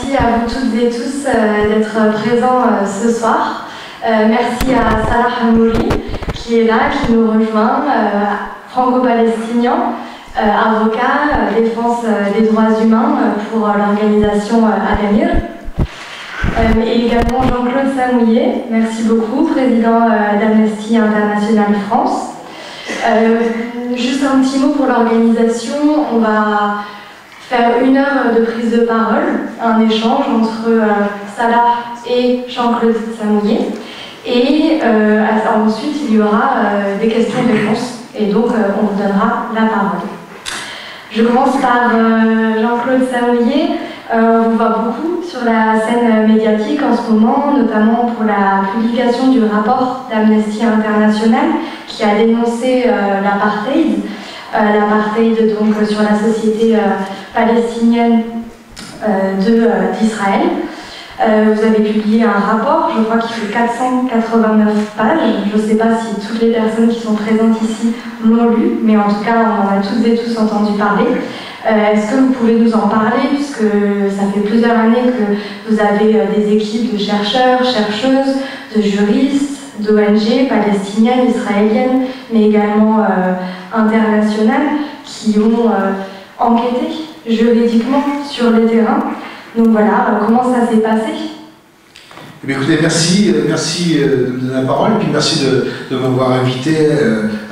merci à vous toutes et tous d'être présents ce soir. Merci à Salah Hamouri qui est là, qui nous rejoint, franco-palestinien, avocat, défense des droits humains pour l'organisation Agamir. Et également Jean-Claude Samouillet, merci beaucoup, président d'Amnesty International France. Juste un petit mot pour l'organisation, on va faire 1 heure de prise de parole, un échange entre Salah et Jean-Claude Samouillet. Et ensuite, il y aura des questions-réponses. Et donc, on vous donnera la parole. Je commence par Jean-Claude Samouillet. On vous voit beaucoup sur la scène médiatique en ce moment, notamment pour la publication du rapport d'Amnesty International qui a dénoncé l'apartheid. L'apartheid donc sur la société palestinienne d'Israël. Vous avez publié un rapport, je crois qu'il fait 489 pages. Je ne sais pas si toutes les personnes qui sont présentes ici l'ont lu, mais en tout cas, on en a toutes et tous entendu parler. Est-ce que vous pouvez nous en parler, puisque ça fait plusieurs années que vous avez des équipes de chercheurs, chercheuses, de juristes, d'ONG palestiniennes, israéliennes, mais également internationales, qui ont enquêté juridiquement sur le terrain. Donc voilà, comment ça s'est passé? Eh bien, écoutez, merci de me donner la parole, et puis merci de m'avoir invité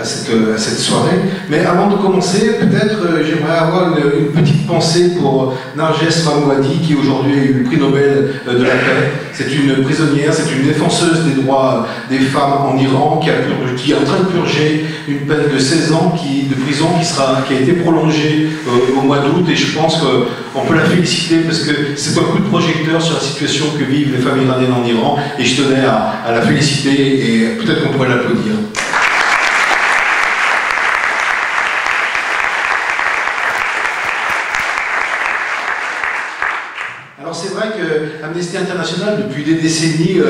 à cette soirée. Mais avant de commencer, peut-être j'aimerais avoir une petite pensée pour Narges Mohammadi, qui aujourd'hui a eu le prix Nobel de la paix. C'est une prisonnière, c'est une défenseuse des droits des femmes en Iran, qui est en train de purger une peine de 16 ans de prison qui a été prolongée au mois d'août, et je pense qu'on peut la féliciter parce que c'est un coup de projecteur sur la situation que vivent les femmes iraniennes en Iran, et je tenais à la féliciter, et peut-être qu'on pourrait l'applaudir. Alors c'est vrai que Amnesty International, depuis des décennies,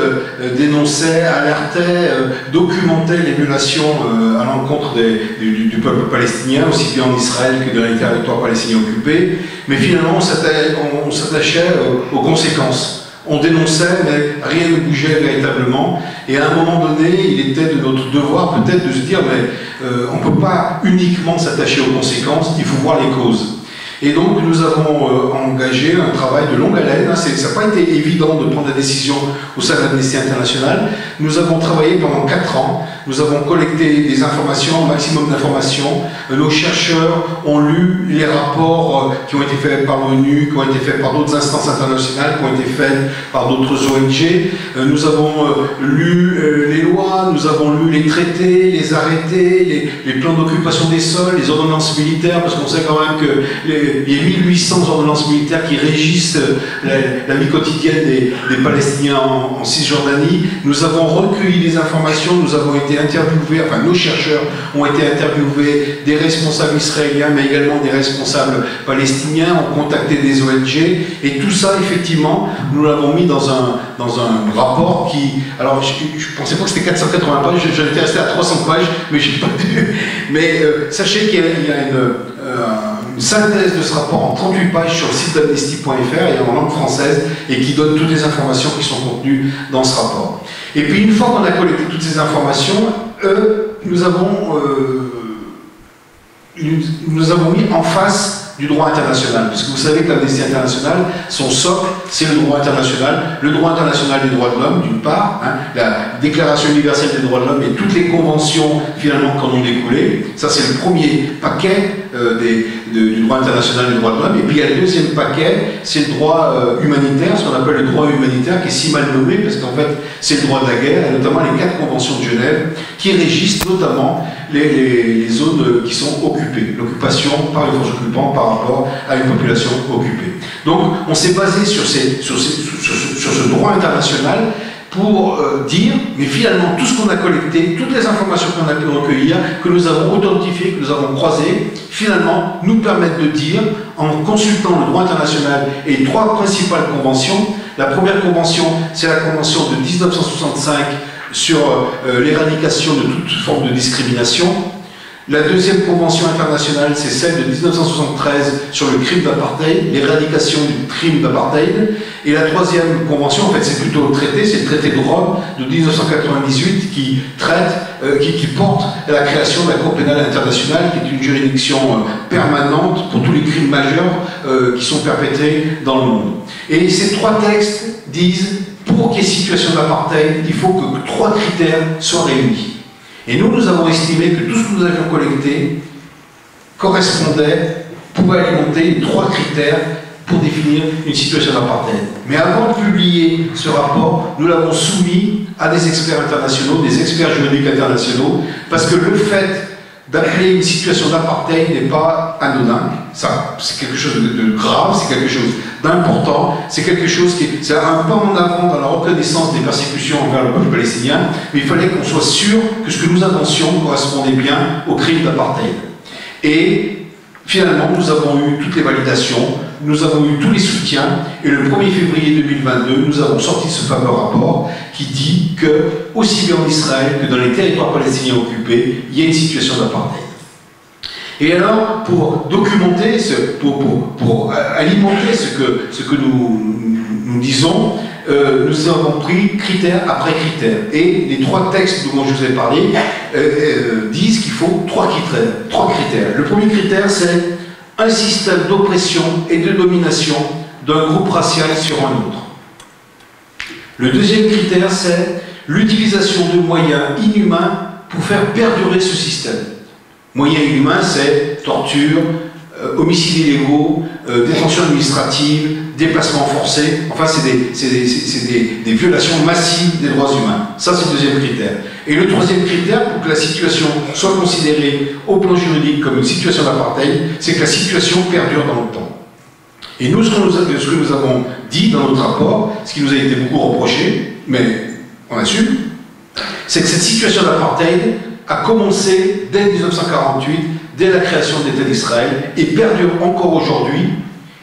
dénonçait, alertait, documentait les violations à l'encontre du peuple palestinien, aussi bien en Israël que dans les territoires palestiniens occupés. Mais finalement, on s'attachait aux conséquences. On dénonçait, mais rien ne bougeait véritablement. Et à un moment donné, il était de notre devoir peut-être de se dire, mais on ne peut pas uniquement s'attacher aux conséquences, il faut voir les causes. Et donc nous avons engagé un travail de longue haleine. Ça n'a pas été évident de prendre la décision au sein de l'Amnesty International. Nous avons travaillé pendant 4 ans. Nous avons collecté des informations, un maximum d'informations. Nos chercheurs ont lu les rapports qui ont été faits par l'ONU, qui ont été faits par d'autres instances internationales, qui ont été faits par d'autres ONG. Nous avons lu les lois, nous avons lu les traités, les arrêtés, les plans d'occupation des sols, les ordonnances militaires, parce qu'on sait quand même que il y a 1800 ordonnances militaires qui régissent la vie quotidienne des Palestiniens en Cisjordanie. Nous avons recueilli des informations, nous avons été interviewés, enfin nos chercheurs ont été interviewés, des responsables israéliens, mais également des responsables palestiniens, ont contacté des ONG, et tout ça, effectivement, nous l'avons mis dans un rapport qui... Alors, je ne pensais pas que c'était 480 pages, j'en étais resté à 300 pages, mais j'ai pas dû... Mais sachez qu'il y a une synthèse de ce rapport en 38 pages sur le site d'amnesty.fr et en langue française, et qui donne toutes les informations qui sont contenues dans ce rapport. Et puis une fois qu'on a collecté toutes ces informations, nous avons mis en face du droit international, puisque vous savez que l'Amnesty International, son socle, c'est le droit international des droits de l'homme, d'une part, la Déclaration universelle des droits de l'homme et toutes les conventions, finalement, qui en ont découlé. Ça, c'est le premier paquet du droit international des droits de l'homme. Et puis, il y a le deuxième paquet, c'est le droit humanitaire, ce qu'on appelle le droit humanitaire, qui est si mal nommé, parce qu'en fait, c'est le droit de la guerre, et notamment les 4 conventions de Genève, qui régissent notamment les zones qui sont occupées, l'occupation par les forces occupantes par rapport à une population occupée. Donc on s'est basé sur ce droit international pour dire, mais finalement tout ce qu'on a collecté, toutes les informations qu'on a pu recueillir, que nous avons authentifiées, que nous avons croisées, finalement nous permettent de dire, en consultant le droit international et 3 principales conventions. La première convention, c'est la convention de 1965 sur l'éradication de toute forme de discrimination. La deuxième convention internationale, c'est celle de 1973 sur le crime d'apartheid, l'éradication du crime d'apartheid. Et la troisième convention, en fait, c'est plutôt le traité, c'est le traité de Rome de 1998 qui traite, qui porte à la création de la Cour pénale internationale, qui est une juridiction permanente pour tous les crimes majeurs qui sont perpétrés dans le monde. Et ces trois textes disent, pour qu'il y ait situation d'apartheid, il faut que trois critères soient réunis. Et nous avons estimé que tout ce que nous avions collecté correspondait, pouvait alimenter les trois critères pour définir une situation d'apartheid. Mais avant de publier ce rapport, nous l'avons soumis à des experts internationaux, des experts juridiques internationaux, parce que le fait d'appeler une situation d'apartheid n'est pas anodin. Ça, c'est quelque chose de grave, c'est quelque chose d'important, c'est quelque chose qui est un pas en avant dans la reconnaissance des persécutions envers le peuple palestinien, mais il fallait qu'on soit sûr que ce que nous avancions correspondait bien au crime d'apartheid. Et finalement, nous avons eu toutes les validations, nous avons eu tous les soutiens, et le 1er février 2022, nous avons sorti ce fameux rapport qui dit que, aussi bien en Israël que dans les territoires palestiniens occupés, il y a une situation d'apartheid. Et alors, pour documenter, pour alimenter ce que nous disons, nous avons pris critère après critère. Et les trois textes dont je vous ai parlé disent qu'il faut trois critères. Le premier critère, c'est un système d'oppression et de domination d'un groupe racial sur un autre. Le deuxième critère, c'est l'utilisation de moyens inhumains pour faire perdurer ce système. Moyens inhumains, c'est torture, homicides illégaux, détention administrative, déplacements forcés. Enfin, c'est des violations massives des droits humains. Ça, c'est le deuxième critère. Et le troisième critère, pour que la situation soit considérée au plan juridique comme une situation d'apartheid, c'est que la situation perdure dans le temps. Et nous, ce que nous avons dit dans notre rapport, ce qui nous a été beaucoup reproché, mais on assume, c'est que cette situation d'apartheid a commencé dès 1948, dès la création de l'État d'Israël, et perdure encore aujourd'hui,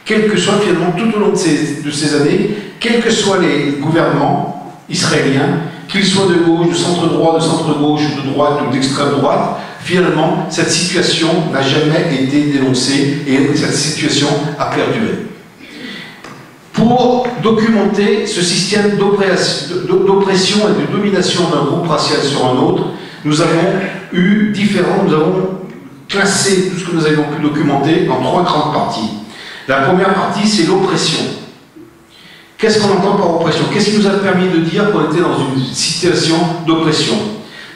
quel que soit finalement tout au long de ces années, quels que soient les gouvernements israéliens, qu'ils soient de gauche, de centre-droit, de centre-gauche, de droite ou d'extrême droite, finalement, cette situation n'a jamais été dénoncée et cette situation a perduré. Pour documenter ce système d'oppression et de domination d'un groupe racial sur un autre, nous avons classé tout ce que nous avions pu documenter en trois grandes parties. La première partie, c'est l'oppression. Qu'est-ce qu'on entend par oppression? Qu'est-ce qui nous a permis de dire qu'on était dans une situation d'oppression?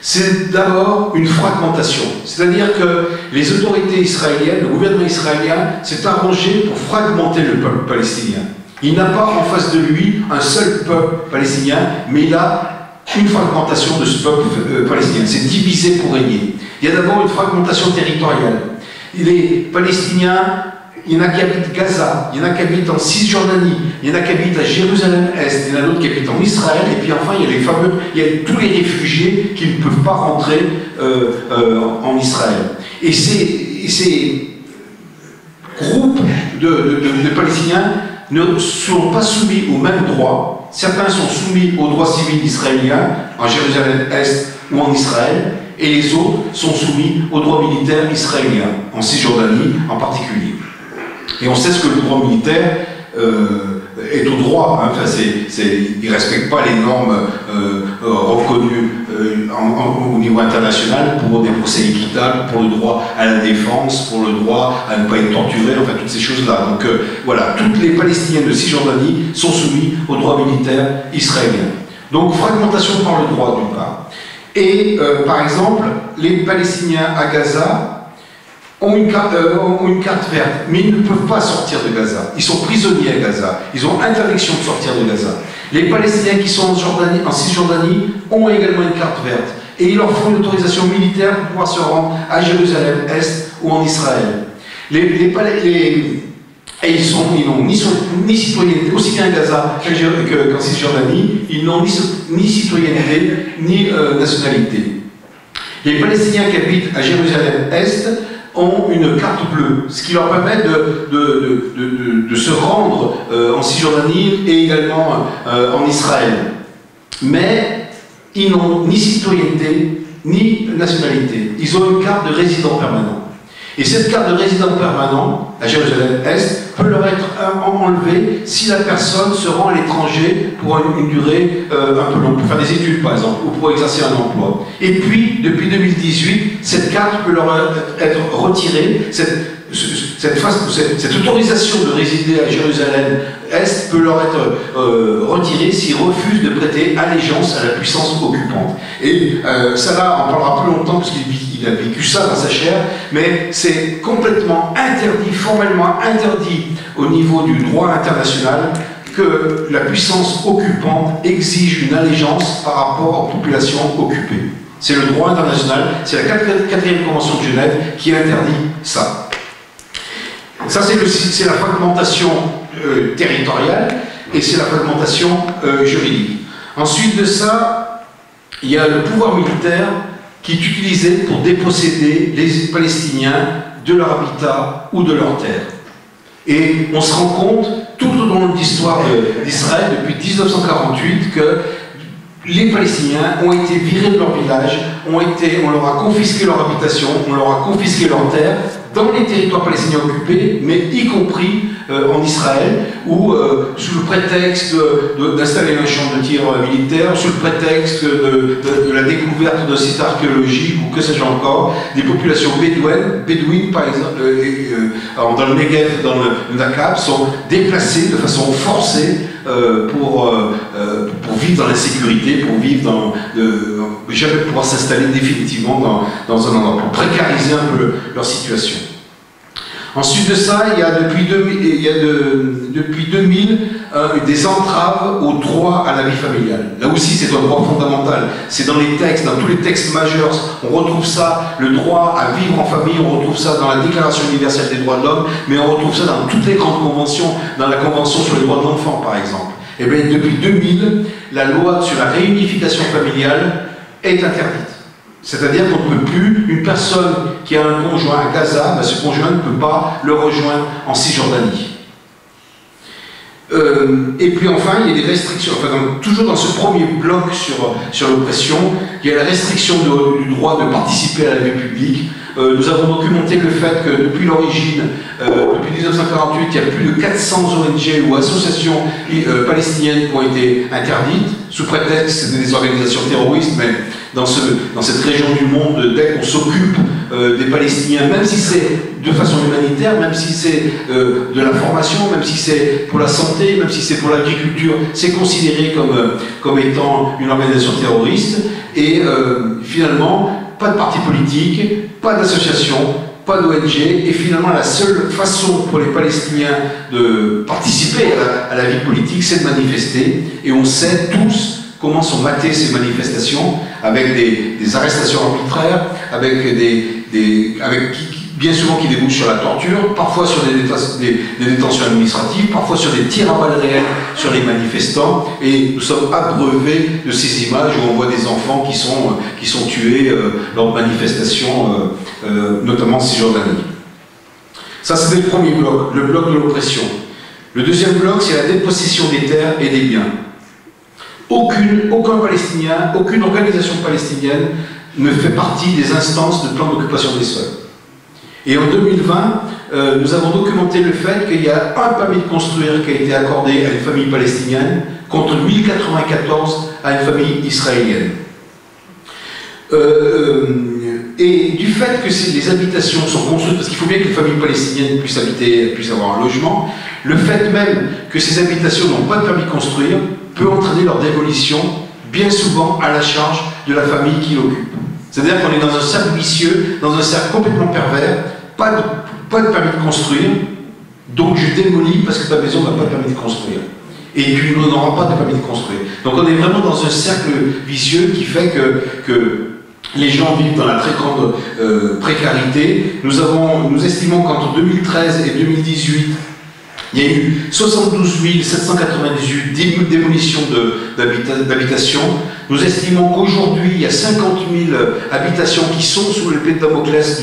C'est d'abord une fragmentation. C'est-à-dire que les autorités israéliennes, le gouvernement israélien, s'est arrangé pour fragmenter le peuple palestinien. Il n'a pas en face de lui un seul peuple palestinien, mais il a une fragmentation de ce peuple palestinien. C'est divisé pour régner. Il y a d'abord une fragmentation territoriale. Les Palestiniens, il y en a qui habitent Gaza, il y en a qui habitent en Cisjordanie, il y en a qui habitent à Jérusalem-Est, il y en a d'autres qui habitent en Israël, et puis enfin il y a tous les réfugiés qui ne peuvent pas rentrer en Israël. Et ces groupes de Palestiniens ne sont pas soumis aux mêmes droits. Certains sont soumis aux droits civils israéliens, en Jérusalem-Est ou en Israël, et les autres sont soumis aux droits militaires israéliens, en Cisjordanie en particulier. Et on sait ce que le droit militaire est au droit. Hein. Enfin, il ne respecte pas les normes reconnues au niveau international pour des procès équitables, pour le droit à la défense, pour le droit à ne pas être torturé, enfin toutes ces choses-là. Donc voilà, toutes les Palestiniens de Cisjordanie sont soumis au droit militaire israélien. Donc fragmentation par le droit d'une part. Et par exemple, les Palestiniens à Gaza ont une carte verte, mais ils ne peuvent pas sortir de Gaza. Ils sont prisonniers à Gaza. Ils ont interdiction de sortir de Gaza. Les Palestiniens qui sont en Cisjordanie ont également une carte verte. Et ils leur font une autorisation militaire pour pouvoir se rendre à Jérusalem-Est ou en Israël. Et ils n'ont ni citoyenneté, aussi bien à Gaza qu'en Cisjordanie, ils n'ont ni citoyenneté ni nationalité. Les Palestiniens qui habitent à Jérusalem-Est ont une carte bleue, ce qui leur permet de se rendre en Cisjordanie et également en Israël. Mais ils n'ont ni citoyenneté ni nationalité. Ils ont une carte de résident permanent. Et cette carte de résident permanent, à Jérusalem-Est, peut leur être enlevée si la personne se rend à l'étranger pour une durée un peu longue, pour faire des études par exemple, ou pour exercer un emploi. Et puis, depuis 2018, cette carte peut leur être retirée, cette autorisation de résider à Jérusalem-Est peut leur être retirée s'ils refusent de prêter allégeance à la puissance occupante. Et ça là, on parlera plus longtemps parce qu'il a vécu ça dans sa chair, mais c'est complètement interdit, formellement interdit au niveau du droit international que la puissance occupante exige une allégeance par rapport aux populations occupées. C'est le droit international, c'est la 4e Convention de Genève qui interdit ça. Ça, c'est la fragmentation territoriale et c'est la fragmentation juridique. Ensuite de ça, il y a le pouvoir militaire qui est utilisé pour déposséder les Palestiniens de leur habitat ou de leur terre. Et on se rend compte, tout au long de l'histoire d'Israël, depuis 1948, que les Palestiniens ont été virés de leur village, on leur a confisqué leur habitation, on leur a confisqué leur terre, dans les territoires palestiniens occupés, mais y compris en Israël, où sous le prétexte d'installer un champ de tir militaire, sous le prétexte de la découverte de sites archéologiques, ou que sais-je encore, des populations bédouines par exemple, dans le Negev, dans le Nakab, sont déplacées de façon forcée pour vivre dans l'insécurité, pour vivre jamais pouvoir s'installer définitivement dans un endroit, pour précariser un peu leur situation. Ensuite de ça, il y a depuis 2000 des entraves au droit à la vie familiale. Là aussi, c'est un droit fondamental. C'est dans les textes, dans tous les textes majeurs, on retrouve ça, le droit à vivre en famille, on retrouve ça dans la Déclaration universelle des droits de l'homme, mais on retrouve ça dans toutes les grandes conventions, dans la Convention sur les droits de l'enfant, par exemple. Et bien, depuis 2000, la loi sur la réunification familiale est interdite. C'est-à-dire qu'on ne peut plus, une personne qui a un conjoint à Gaza, ben ce conjoint ne peut pas le rejoindre en Cisjordanie. Et puis enfin, il y a des restrictions, enfin, toujours dans ce premier bloc sur l'oppression, il y a la restriction du droit de participer à la vie publique. Nous avons documenté le fait que depuis l'origine, depuis 1948, il y a plus de 400 ONG ou associations palestiniennes qui ont été interdites, sous prétexte que c'était des organisations terroristes, mais dans cette région du monde, dès qu'on s'occupe des Palestiniens, même si c'est de façon humanitaire, même si c'est de la formation, même si c'est pour la santé, même si c'est pour l'agriculture, c'est considéré comme étant une organisation terroriste. Et finalement, pas de parti politique, pas d'association, pas d'ONG, et finalement la seule façon pour les Palestiniens de participer à la vie politique, c'est de manifester, et on sait tous comment sont matées ces manifestations, avec des arrestations arbitraires, avec bien souvent qui débouchent sur la torture, parfois sur des détentions administratives, parfois sur des tirs à balles réelles sur les manifestants, et nous sommes abreuvés de ces images où on voit des enfants qui sont tués lors de manifestations, notamment en Cisjordanie. Ça, c'était le premier bloc, le bloc de l'oppression. Le deuxième bloc, c'est la dépossession des terres et des biens. Aucun Palestinien, aucune organisation palestinienne ne fait partie des instances de plan d'occupation des sols. Et en 2020, nous avons documenté le fait qu'il y a un permis de construire qui a été accordé à une famille palestinienne contre 1094 à une famille israélienne. Et du fait que les habitations sont construites, parce qu'il faut bien que les familles palestiniennes puissent habiter, puissent avoir un logement, le fait même que ces habitations n'ont pas de permis de construire peut entraîner leur démolition, bien souvent à la charge de la famille qui l'occupe. C'est-à-dire qu'on est dans un cercle vicieux, dans un cercle complètement pervers, pas de permis de construire, donc je démolis parce que ta maison n'a pas de permis de construire. Et tu n'auras pas de permis de construire. Donc on est vraiment dans un cercle vicieux qui fait que les gens vivent dans la très grande précarité. Nous estimons qu'entre 2013 et 2018, il y a eu 72 798 démolitions d'habitations. Nous estimons qu'aujourd'hui, il y a 50 000 habitations qui sont sous l'épée de Damoclès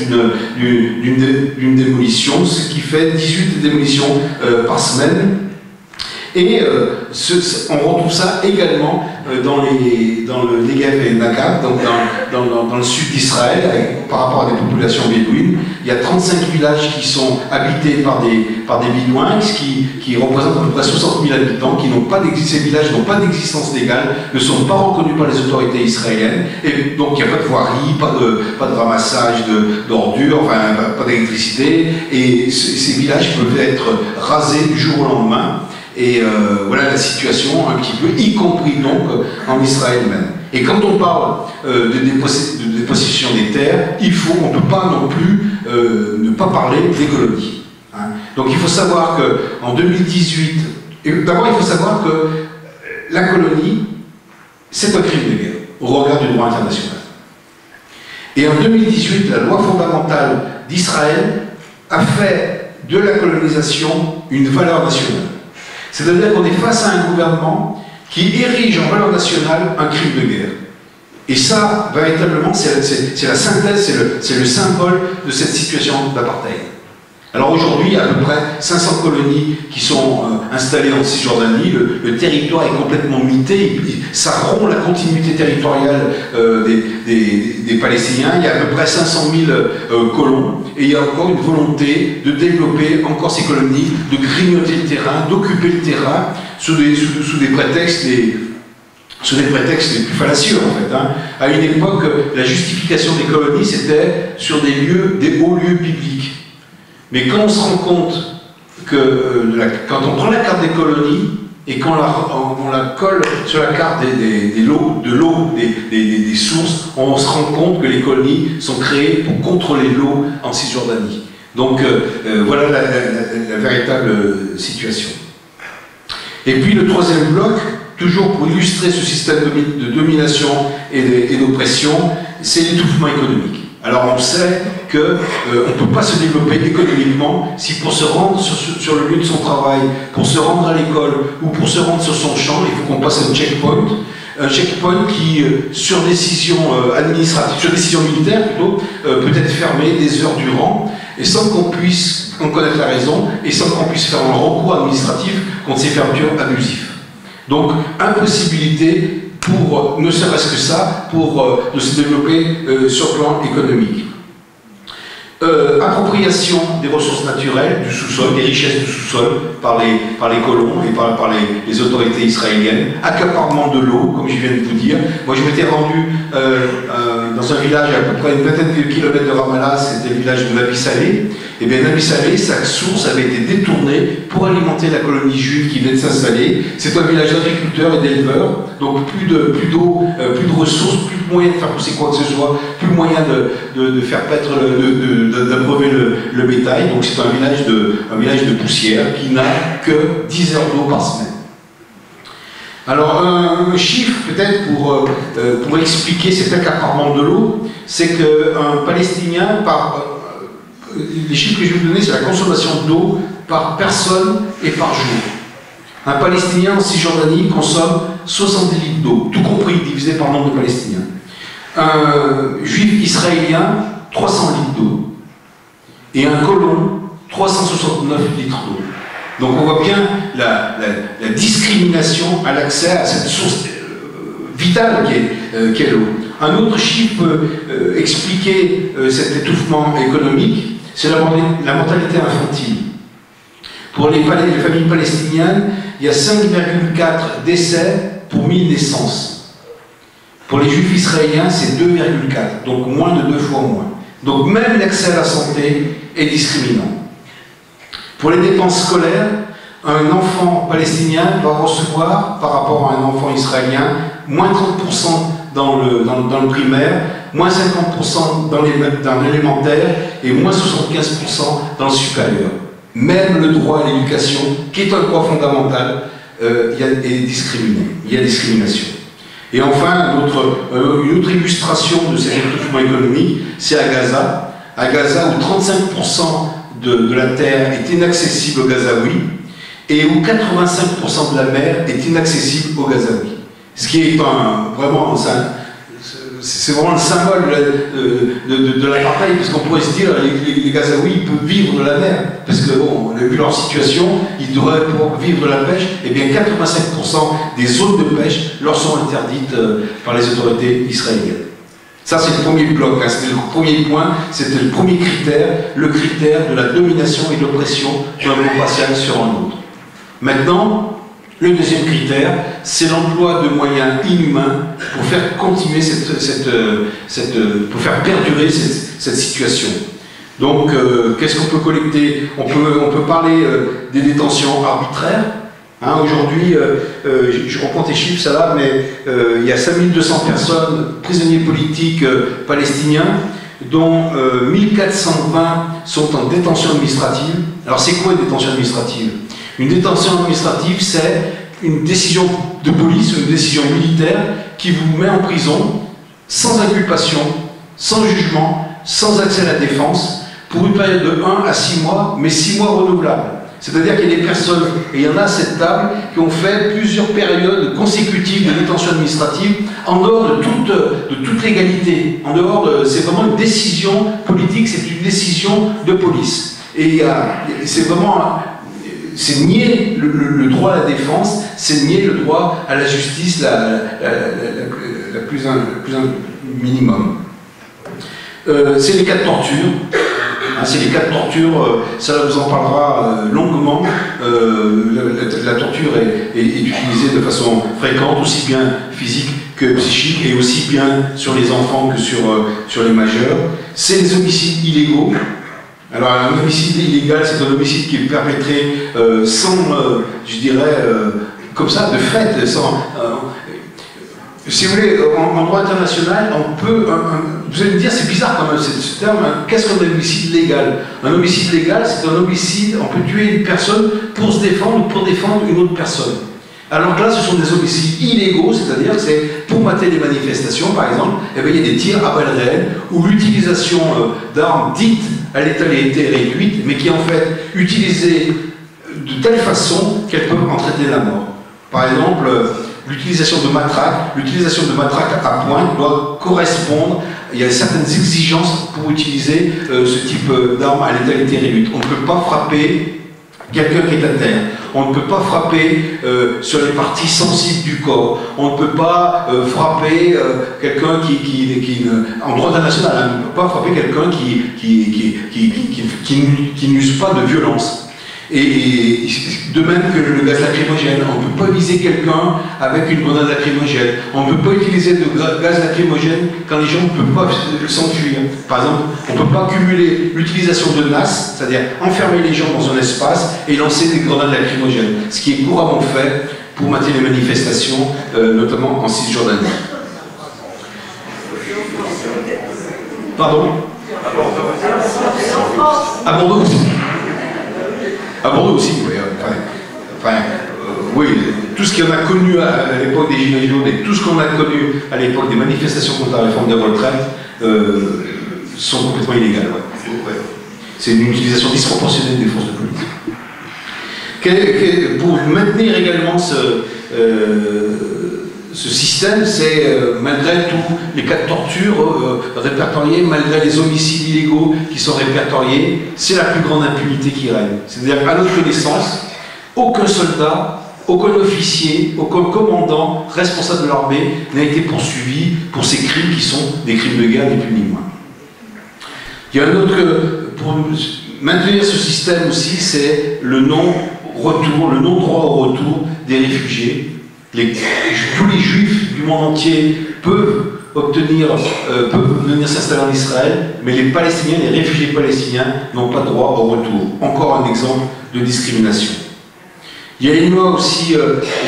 d'une démolition, ce qui fait 18 démolitions par semaine. Et on retrouve ça également dans le Negev et Nakab, donc dans le sud d'Israël, par rapport à des populations bédouines. Il y a 35 villages qui sont habités par des Bédouins, qui représentent à peu près 60 000 habitants, ces villages n'ont pas d'existence légale, ne sont pas reconnus par les autorités israéliennes, et donc il n'y a pas de voirie, pas de ramassage d'ordures, enfin, pas d'électricité, et ces villages peuvent être rasés du jour au lendemain. Et voilà la situation un petit peu, y compris donc en Israël même. Et quand on parle de dépossession des terres, on ne peut pas non plus ne pas parler des colonies. Hein. Donc il faut savoir qu'en 2018, d'abord il faut savoir que la colonie, c'est un crime de guerre, au regard du droit international. Et en 2018, la loi fondamentale d'Israël a fait de la colonisation une valeur nationale. C'est-à-dire qu'on est face à un gouvernement qui érige en valeur nationale un crime de guerre. Et ça, véritablement, c'est la synthèse, c'est le symbole de cette situation d'apartheid. Alors aujourd'hui, il y a à peu près 500 colonies qui sont installées en Cisjordanie. Le territoire est complètement mité, ça rompt la continuité territoriale des Palestiniens. Il y a à peu près 500 000 colons, et il y a encore une volonté de développer encore ces colonies, de grignoter le terrain, d'occuper le terrain sous des prétextes les plus fallacieux en fait. Hein. À une époque, la justification des colonies, c'était sur des hauts lieux publics. Mais quand on se rend compte que quand on prend la carte des colonies et qu'on la colle sur la carte des sources, on se rend compte que les colonies sont créées pour contrôler l'eau en Cisjordanie. Donc voilà la véritable situation. Et puis le troisième bloc, toujours pour illustrer ce système de domination et d'oppression, c'est l'étouffement économique. Alors on sait qu'on ne peut pas se développer économiquement si pour se rendre sur le lieu de son travail, pour se rendre à l'école ou pour se rendre sur son champ, il faut qu'on passe un checkpoint. Un checkpoint qui, sur décision administrative, sur décision militaire plutôt, peut être fermé des heures durant, et sans qu'on puisse en connaître la raison, et sans qu'on puisse faire un recours administratif contre ces fermetures abusives. Donc, impossibilité pour, ne serait-ce que ça, de se développer sur le plan économique. Appropriation des ressources naturelles, du sous-sol, des richesses du sous-sol par les colons et par les autorités israéliennes. Accaparement de l'eau, comme je viens de vous dire. Moi, je m'étais rendu dans un village à peu près une vingtaine de kilomètres de Ramallah, c'était le village de Nabi Saleh. Et bien Nabi Saleh, sa source avait été détournée pour alimenter la colonie juive qui venait de s'installer. C'est un village d'agriculteurs et d'éleveurs, donc plus d'eau, plus de ressources, plus de moyens de faire pousser quoi que ce soit, plus de moyens de faire paître, d'abreuver le bétail. Donc c'est un village de poussière qui n'a que 10 heures d'eau par semaine. Alors un chiffre peut-être pour expliquer cet accaparement de l'eau, c'est qu'un Palestinien les chiffres que je vais vous donner, c'est la consommation d'eau par personne et par jour. Un Palestinien en Cisjordanie consomme 70 litres d'eau, tout compris, divisé par le nombre de Palestiniens. Un Juif israélien, 300 litres d'eau. Et un colon, 369 litres d'eau. Donc on voit bien la discrimination à l'accès à cette source vitale qu'est l'eau. Un autre chiffre peut expliquer cet étouffement économique, c'est la mortalité infantile. Pour les familles palestiniennes, il y a 5,4 décès pour 1000 naissances. Pour les juifs israéliens, c'est 2,4, donc moins de 2 fois moins. Donc même l'accès à la santé est discriminant. Pour les dépenses scolaires, un enfant palestinien doit recevoir, par rapport à un enfant israélien, moins 30% dans le primaire, moins 50% dans l'élémentaire et moins 75% dans le supérieur. Même le droit à l'éducation, qui est un droit fondamental, est discriminé. Il y a discrimination. Et enfin, une autre illustration de cet étouffement économique, c'est à Gaza. À Gaza, où 35% de la terre est inaccessible aux Gazaouis et où 85% de la mer est inaccessible aux Gazaouis. Ce qui est vraiment, ça c'est vraiment le symbole de l'apartheid, parce qu'on pourrait se dire les Gazaouis peuvent vivre de la mer, parce que bon, on a vu leur situation, ils devraient pouvoir vivre de la pêche, et bien 85% des zones de pêche leur sont interdites par les autorités israéliennes. Ça, c'est le premier bloc, hein, c'était le premier point, c'était le premier critère, le critère de la domination et de l'oppression d'un groupe racial sur un autre. Maintenant, le deuxième critère, c'est l'emploi de moyens inhumains pour faire continuer pour faire perdurer cette situation. Donc, qu'est-ce qu'on peut collecter? On peut parler des détentions arbitraires. Hein, aujourd'hui, je reprends tes chiffres, ça va, mais il y a 5200 personnes, prisonniers politiques palestiniens, dont 1420 sont en détention administrative. Alors, c'est quoi une détention administrative? Une détention administrative, c'est une décision de police ou une décision militaire qui vous met en prison sans inculpation, sans jugement, sans accès à la défense, pour une période de 1 à 6 mois, mais 6 mois renouvelables. C'est-à-dire qu'il y a des personnes, et il y en a à cette table, qui ont fait plusieurs périodes consécutives de détention administrative en dehors de toute légalité. En dehors de, c'est vraiment une décision politique, c'est une décision de police. Et c'est vraiment... c'est nier le droit à la défense, c'est nier le droit à la justice la plus minimum. C'est les cas de torture. C'est les cas de torture, ça vous en parlera longuement. La torture est utilisée de façon fréquente, aussi bien physique que psychique, et aussi bien sur les enfants que sur les majeurs. C'est les homicides illégaux. Alors, un homicide illégal, c'est un homicide qui est perpétré sans, je dirais, comme ça, de fait, sans... si vous voulez, en droit international, on peut... vous allez me dire, c'est bizarre quand même, ce terme, qu'est-ce qu'un homicide légal? Un homicide légal, c'est un homicide, on peut tuer une personne pour se défendre ou pour défendre une autre personne. Alors que là, ce sont des homicides illégaux, c'est-à-dire que c'est pour mater les manifestations, par exemple, eh bien, il y a des tirs à balles réelles, ou l'utilisation d'armes dites à létalité réduite, mais qui en fait utilisées de telle façon qu'elles peuvent entraîner la mort. Par exemple, l'utilisation de matraques à pointe doit correspondre, il y a certaines exigences pour utiliser ce type d'armes à létalité réduite. On ne peut pas frapper quelqu'un qui est à terre, on ne peut pas frapper sur les parties sensibles du corps, on ne peut pas frapper quelqu'un en droit international, on ne peut pas frapper quelqu'un qui n'use pas de violence. Et de même que le gaz lacrymogène, on ne peut pas viser quelqu'un avec une grenade lacrymogène, on ne peut pas utiliser de gaz lacrymogène quand les gens ne peuvent pas s'enfuir. Par exemple, on ne peut pas cumuler l'utilisation de NAS, c'est-à-dire enfermer les gens dans un espace et lancer des grenades lacrymogènes, ce qui est couramment fait pour maintenir les manifestations, notamment en Cisjordanie. Pardon? À Bordeaux aussi. À Bordeaux aussi, oui. Oui, tout ce qu'on a connu à l'époque des Gilets jaunes et tout ce qu'on a connu à l'époque des manifestations contre la réforme des retraites sont complètement illégales. Ouais. C'est une utilisation disproportionnée des forces de police. Pour maintenir également ce système, c'est malgré tous les cas de torture répertoriés, malgré les homicides illégaux qui sont répertoriés, c'est la plus grande impunité qui règne. C'est-à-dire, à notre connaissance, aucun soldat, aucun officier, aucun commandant responsable de l'armée n'a été poursuivi pour ces crimes qui sont des crimes de guerre, ni plus ni moins. Il y a un autre, pour maintenir ce système aussi, c'est le non-retour, le non-droit au retour des réfugiés. Tous les juifs du monde entier peuvent venir s'installer en Israël, mais les Palestiniens, les réfugiés palestiniens n'ont pas droit au retour. Encore un exemple de discrimination. Il y a une loi aussi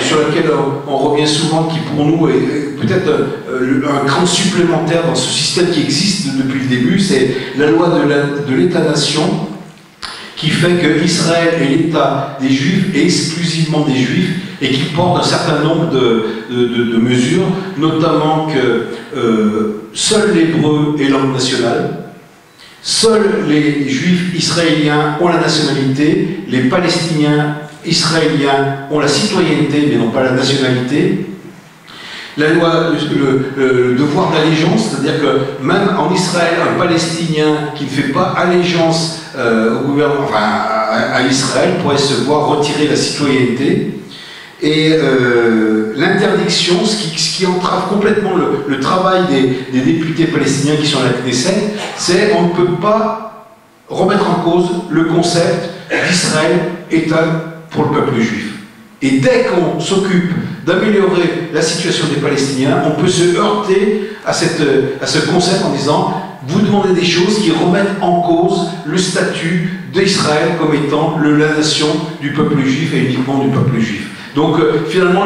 sur laquelle on revient souvent, qui pour nous est peut-être un cran supplémentaire dans ce système qui existe depuis le début, c'est la loi de l'État-nation, qui fait que Israël est l'État des Juifs et exclusivement des Juifs, et qui porte un certain nombre de mesures, notamment que seul l'hébreu est langue nationale, seuls les Juifs israéliens ont la nationalité, les Palestiniens israéliens ont la citoyenneté mais n'ont pas la nationalité. la loi, le devoir d'allégeance, c'est-à-dire que même en Israël, un Palestinien qui ne fait pas allégeance au gouvernement, enfin, à Israël pourrait se voir retirer la citoyenneté. Et l'interdiction, ce qui entrave complètement le travail des députés palestiniens qui sont à la Knesset, c'est on ne peut pas remettre en cause le concept d'Israël État pour le peuple juif. Et dès qu'on s'occupe d'améliorer la situation des Palestiniens, on peut se heurter à ce concept en disant vous demandez des choses qui remettent en cause le statut d'Israël comme étant la nation du peuple juif et uniquement du peuple juif. Donc finalement,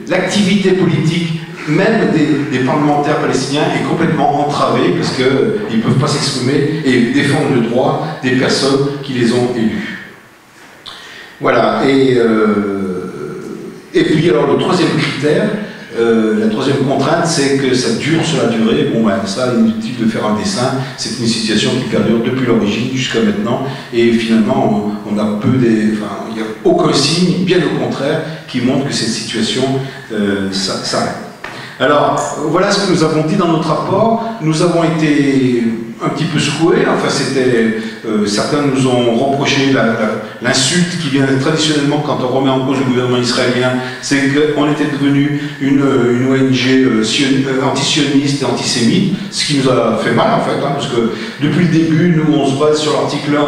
l'activité politique, même des parlementaires palestiniens, est complètement entravée parce qu'ils ne peuvent pas s'exprimer et défendre le droit des personnes qui les ont élus. Voilà, et puis alors le troisième critère, la troisième contrainte, c'est que ça dure sur la durée. Bon ben ça, inutile de faire un dessin, c'est une situation qui perdure depuis l'origine jusqu'à maintenant, et finalement on a peu enfin, il n'y a aucun signe, bien au contraire, qui montre que cette situation s'arrête. Alors, voilà ce que nous avons dit dans notre rapport. Nous avons été un petit peu secoués, enfin c'était... certains nous ont reproché l'insulte qui vient traditionnellement quand on remet en cause le gouvernement israélien, c'est qu'on était devenu une ONG antisioniste et antisémite, ce qui nous a fait mal en fait, hein, parce que depuis le début, nous on se base sur l'article 1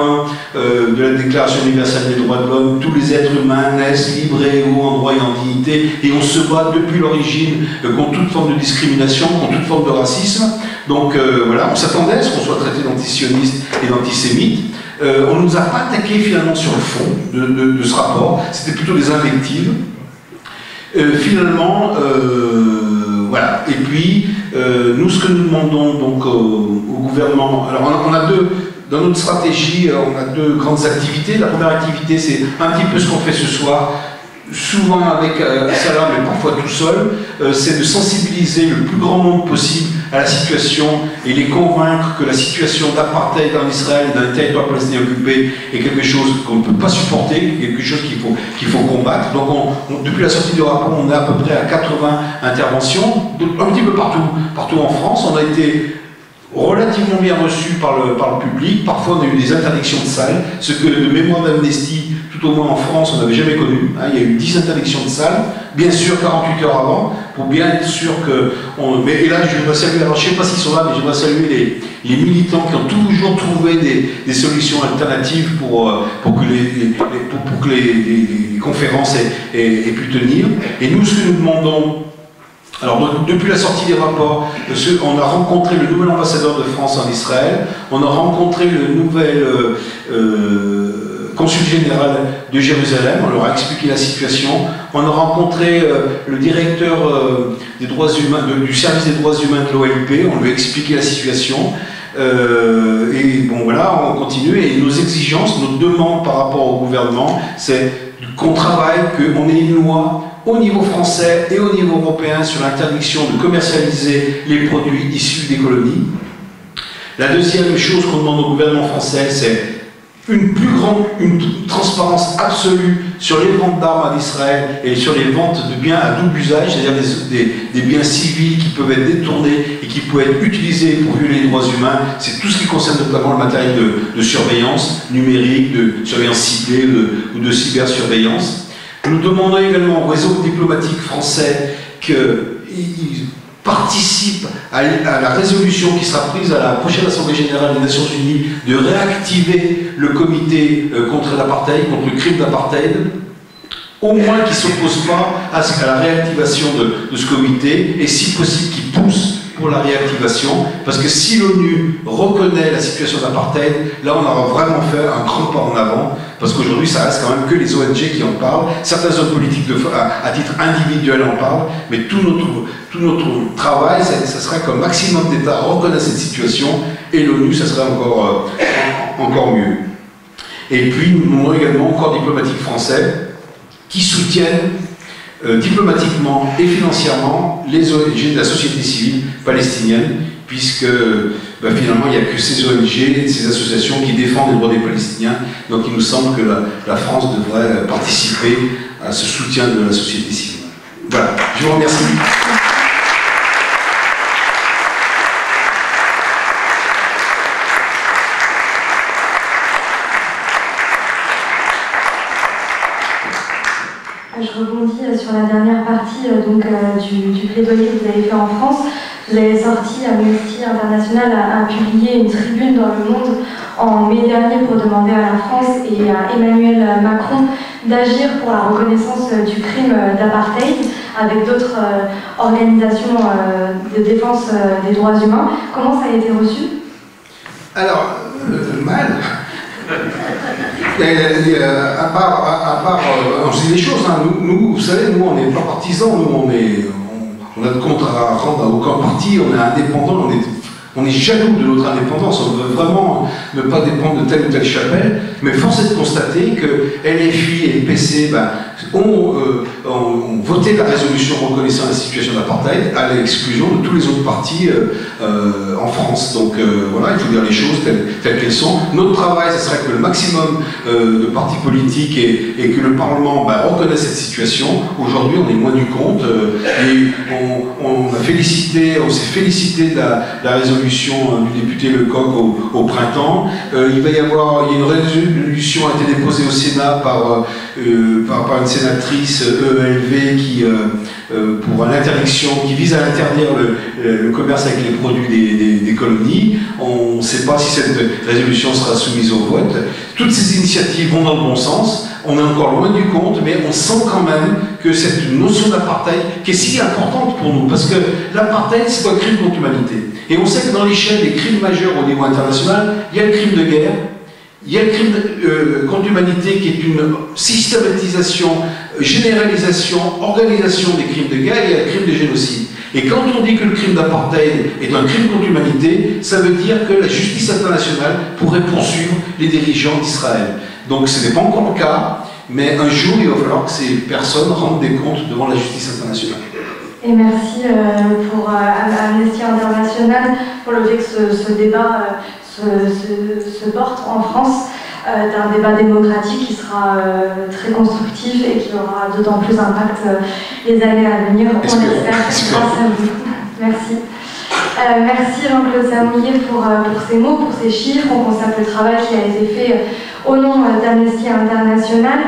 de la Déclaration universelle des droits de l'homme, tous les êtres humains naissent libres et égaux en droit et en dignité, et on se bat depuis l'origine contre toute forme de discrimination, contre toute forme de racisme. Donc voilà, on s'attendait à ce qu'on soit traité d'antisioniste et d'antisémite. On ne nous a pas attaqué finalement sur le fond de ce rapport, c'était plutôt des invectives. Finalement, voilà. Et puis, nous, ce que nous demandons donc au gouvernement, alors on a dans notre stratégie, on a deux grandes activités. La première activité, c'est un petit peu ce qu'on fait ce soir, souvent avec Salah, mais parfois tout seul, c'est de sensibiliser le plus grand nombre possible à la situation et les convaincre que la situation d'apartheid en Israël et dans les territoires palestiniens occupés est quelque chose qu'on ne peut pas supporter, quelque chose qu'il faut combattre. Donc depuis la sortie du rapport, on est à peu près à 80 interventions, un petit peu partout en France. On a été relativement bien reçus par le public. Parfois on a eu des interdictions de salles, ce que de mémoire d'Amnesty, tout au moins en France, on n'avait jamais connu. Hein, il y a eu 10 interdictions de salles, bien sûr 48 heures avant, pour bien être sûr que... Et là, je voudrais saluer, alors je ne sais pas s'ils sont là, mais je voudrais saluer les militants qui ont toujours trouvé des solutions alternatives pour que les conférences aient pu tenir. Et nous, ce que nous demandons, alors depuis la sortie des rapports, on a rencontré le nouvel ambassadeur de France en Israël, on a rencontré le nouvel consul général de Jérusalem, on leur a expliqué la situation, on a rencontré le directeur des droits humains, du service des droits humains de l'OLP, on lui a expliqué la situation, et bon voilà, on continue, et nos exigences, nos demandes par rapport au gouvernement, c'est qu'on travaille, qu'on ait une loi au niveau français et au niveau européen sur l'interdiction de commercialiser les produits issus des colonies. La deuxième chose qu'on demande au gouvernement français, c'est une transparence absolue sur les ventes d'armes en Israël et sur les ventes de biens à double usage, c'est-à-dire des biens civils qui peuvent être détournés et qui peuvent être utilisés pour violer les droits humains. C'est tout ce qui concerne notamment le matériel de surveillance numérique, de surveillance ciblée ou de cybersurveillance. Nous demandons également au réseau diplomatique français qu'il participe à la résolution qui sera prise à la prochaine Assemblée Générale des Nations Unies de réactiver le comité contre l'apartheid, contre le crime d'apartheid, au moins qu'il ne s'oppose pas à la réactivation de ce comité, et si possible qu'il pousse pour la réactivation, parce que si l'ONU reconnaît la situation d'apartheid, là on aura vraiment fait un grand pas en avant, parce qu'aujourd'hui ça reste quand même que les ONG qui en parlent, certains hommes politiques à titre individuel en parlent, mais tout notre travail, ça serait qu'un maximum d'États reconnaissent cette situation, et l'ONU, ça serait encore mieux. Et puis nous demandons également au corps diplomatique français qui soutiennent diplomatiquement et financièrement les ONG de la société civile palestinienne, puisque finalement il n'y a que ces ONG, ces associations qui défendent les droits des Palestiniens, donc il nous semble que la France devrait participer à ce soutien de la société civile. Voilà, je vous remercie. donc, du plaidoyer que vous avez fait en France. Vous avez sorti, Amnesty International a publié une tribune dans Le Monde en mai dernier pour demander à la France et à Emmanuel Macron d'agir pour la reconnaissance du crime d'apartheid avec d'autres organisations de défense des droits humains. Comment ça a été reçu? Alors, mal. À part, je dis les choses, hein. Nous, vous savez, nous on n'est pas partisans, nous on a de compte à rendre à aucun parti, on est indépendant, on est jaloux de notre indépendance, on veut vraiment ne pas dépendre de telle ou telle chapelle, mais force est de constater que LFI et le PC ont voté la résolution reconnaissant la situation d'apartheid à l'exclusion de tous les autres partis en France. Donc voilà, il faut dire les choses telles qu'elles sont. Notre travail, ce serait que le maximum de partis politiques et que le Parlement reconnaisse cette situation. Aujourd'hui, on est moins du compte et on s'est félicité de la résolution du député Lecoq au printemps. Il y a une résolution a été déposée au Sénat par une sénatrice EELV pour l'interdiction, qui vise à interdire le commerce avec les produits des colonies. On ne sait pas si cette résolution sera soumise au vote. Toutes ces initiatives vont dans le bon sens. On est encore loin du compte, mais on sent quand même que cette notion d'apartheid, qui est si importante pour nous, parce que l'apartheid, c'est un crime contre l'humanité. Et on sait que dans l'échelle des crimes majeurs au niveau international, il y a le crime de guerre, il y a le crime contre l'humanité qui est une systématisation, généralisation, organisation des crimes de guerre, et il y a le crime de génocide. Et quand on dit que le crime d'apartheid est un crime contre l'humanité, ça veut dire que la justice internationale pourrait poursuivre les dirigeants d'Israël. Donc ce n'est pas encore le cas, mais un jour il va falloir que ces personnes rendent des comptes devant la justice internationale. Et merci pour Amnesty International pour le fait que ce débat se porte en France, d'un débat démocratique qui sera très constructif et qui aura d'autant plus d'impact les années à venir. On l'espère. Grâce à vous. Merci. Merci Jean-Claude Samouillet pour ces mots, pour ces chiffres. On constate le travail qui a été fait au nom d'Amnesty International.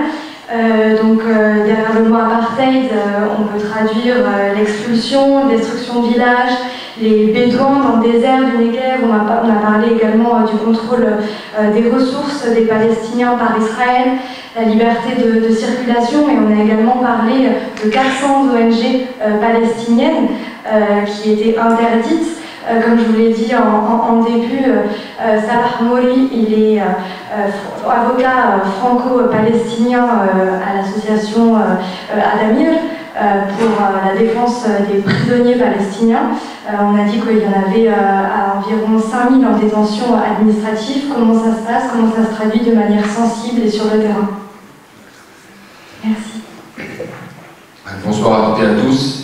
Derrière le mot apartheid, on peut traduire l'expulsion, destruction de villages, les bédouins dans le désert du Negev. On a parlé également du contrôle des ressources des Palestiniens par Israël, la liberté de circulation, et on a également parlé de 400 ONG palestiniennes qui étaient interdites. Comme je vous l'ai dit en début, Salah Mouri, il est avocat franco-palestinien à l'association Adamir pour la défense des prisonniers palestiniens. On a dit qu'il y en avait à environ 5000 en détention administrative. Comment ça se passe? Comment ça se traduit de manière sensible et sur le terrain? Merci. Bonsoir à toutes et à tous.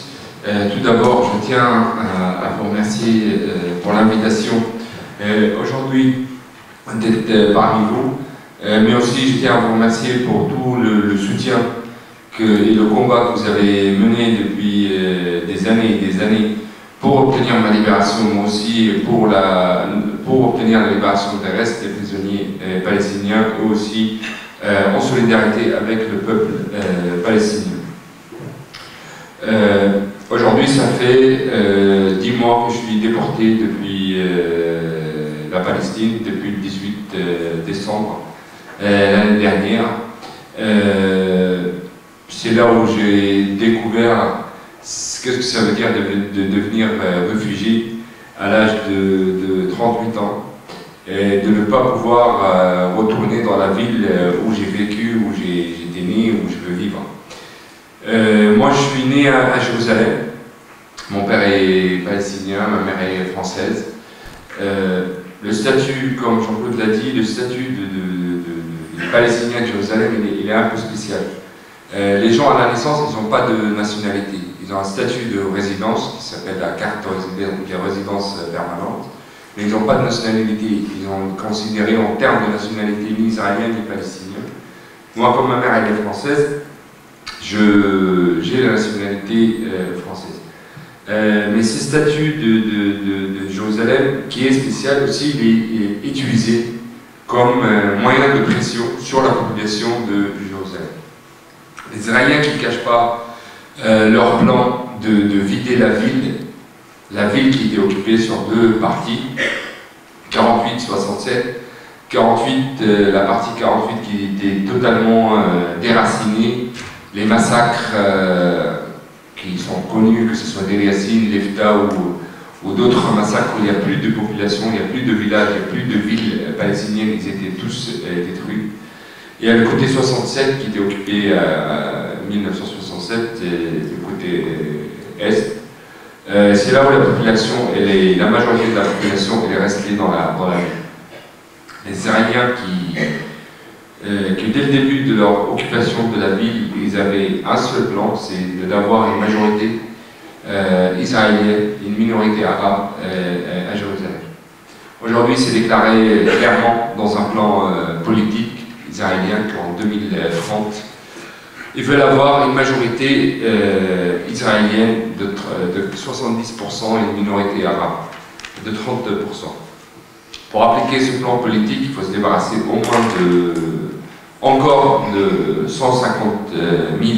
Tout d'abord, je tiens à vous remercier pour l'invitation aujourd'hui d'être parmi vous, mais aussi je tiens à vous remercier pour tout le soutien et le combat que vous avez mené depuis des années et des années pour obtenir ma libération, moi aussi, pour obtenir la libération terrestre des prisonniers palestiniens, et aussi en solidarité avec le peuple palestinien. Aujourd'hui, ça fait 10 mois que je suis déporté depuis la Palestine, depuis le 18 décembre l'année dernière. C'est là où j'ai découvert ce que ça veut dire de devenir réfugié à l'âge de 38 ans et de ne pas pouvoir retourner dans la ville où j'ai vécu, où j'étais né, où je veux vivre. Moi, je suis né à Jérusalem. Mon père est palestinien, ma mère est française. Le statut, comme Jean-Claude l'a dit, le statut de palestinien de Jérusalem, il est un peu spécial. Les gens à la naissance, ils n'ont pas de nationalité. Ils ont un statut de résidence qui s'appelle la carte de résidence permanente, mais ils n'ont pas de nationalité. Ils ont considéré en termes de nationalité ni israélienne ni palestinienne. Moi, comme ma mère elle est française, j'ai la nationalité française. Mais ce statut de Jérusalem, qui est spécial aussi, il est utilisé comme moyen de pression sur la population de Jérusalem. Les Israéliens qui ne cachent pas leur plan de vider la ville qui était occupée sur deux parties, 48-67. 48, la partie 48 qui était totalement déracinée, les massacres qui sont connus, que ce soit Deir Yassin, Lefta ou d'autres massacres où il n'y a plus de population, il n'y a plus de villages, il n'y a plus de villes palestiniennes, ils étaient tous détruits. Et à le côté 67 qui était occupé en 1967, du côté est, c'est là où la population, la majorité de la population est restée dans la ville. Les Israéliens qui dès le début de leur occupation de la ville, ils avaient un seul plan, c'est d'avoir une majorité israélienne, une minorité arabe à Jérusalem. Aujourd'hui, c'est déclaré clairement dans un plan politique israélien qu'en 2030, ils veulent avoir une majorité israélienne de 70% et une minorité arabe de 32%. Pour appliquer ce plan politique, il faut se débarrasser au moins encore de 150 000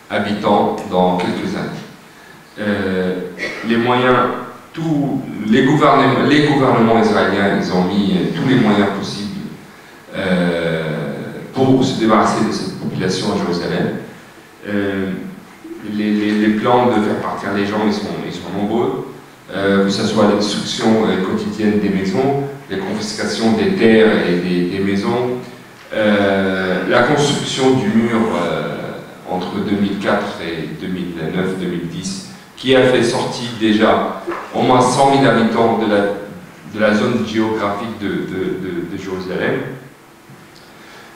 habitants dans quelques années. Les moyens, les gouvernements israéliens, ils ont mis tous les moyens possibles pour se débarrasser de cette population à Jérusalem. Les plans de faire partir les gens, ils sont nombreux. Que ce soit la destruction quotidienne des maisons, les confiscations des terres et des maisons, la construction du mur entre 2004 et 2009-2010, qui a fait sortir déjà au moins 100 000 habitants de la zone géographique de Jérusalem.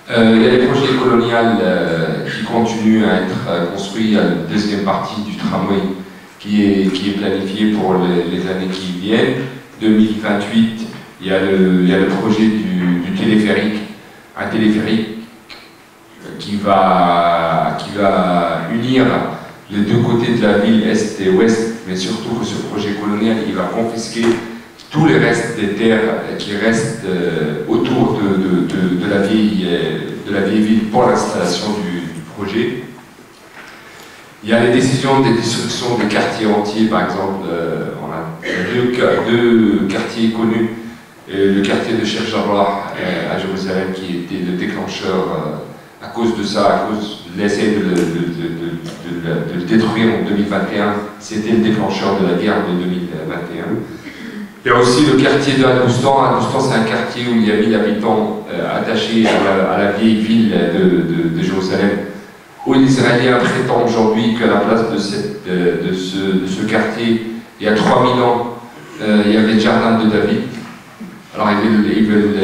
Il y a les projets coloniaux qui continuent à être construits. Il y a la deuxième partie du tramway qui est planifié pour les années qui viennent. 2028, il y a le projet du téléphérique, un téléphérique qui va unir les deux côtés de la ville, est et ouest, mais surtout que ce projet colonial, il va confisquer tous les restes des terres qui restent autour de la vieille ville pour l'installation du projet. Il y a les décisions des destructions de quartiers entiers, par exemple, on a deux quartiers connus, le quartier de Sheikh Jarrah à Jérusalem qui était le déclencheur à cause de ça, à cause de l'essai de le détruire en 2021, c'était le déclencheur de la guerre de 2021. Il y a aussi le quartier de Al-Boustan. Al-Boustan, c'est un quartier où il y a 1000 habitants attachés à la vieille ville de Jérusalem, où les Israéliens prétendent aujourd'hui qu'à la place de ce quartier, il y a 3000 ans, il y avait le jardin de David. Alors ils veulent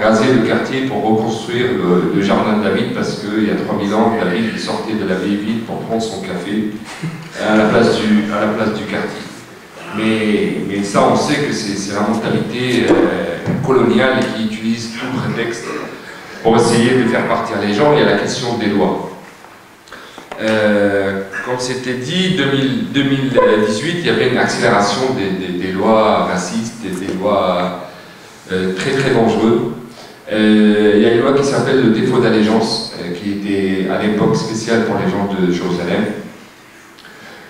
raser le quartier pour reconstruire le jardin de David, parce qu'il y a 3000 ans, David sortait de la vieille ville pour prendre son café à la place du quartier. Mais ça, on sait que c'est la mentalité coloniale qui utilise tout prétexte pour essayer de faire partir les gens. Il y a la question des lois. Comme c'était dit, 2018, il y avait une accélération des lois racistes et des lois très très dangereuses. Il y a une loi qui s'appelle le défaut d'allégeance, qui était à l'époque spéciale pour les gens de Jérusalem.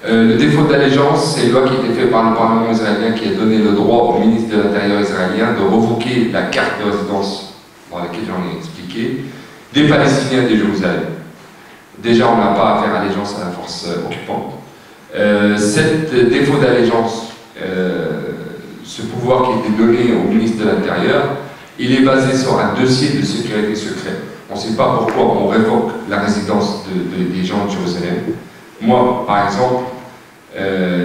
Le défaut d'allégeance, c'est une loi qui a été faite par le Parlement israélien, qui a donné le droit au ministre de l'Intérieur israélien de revoquer la carte de résidence, dans laquelle j'en ai expliqué, des Palestiniens de Jérusalem. Déjà, on n'a pas à faire allégeance à la force occupante. Cet défaut d'allégeance, ce pouvoir qui a été donné au ministre de l'Intérieur, il est basé sur un dossier de sécurité secret. On ne sait pas pourquoi on révoque la résidence des gens de Jérusalem. Moi, par exemple,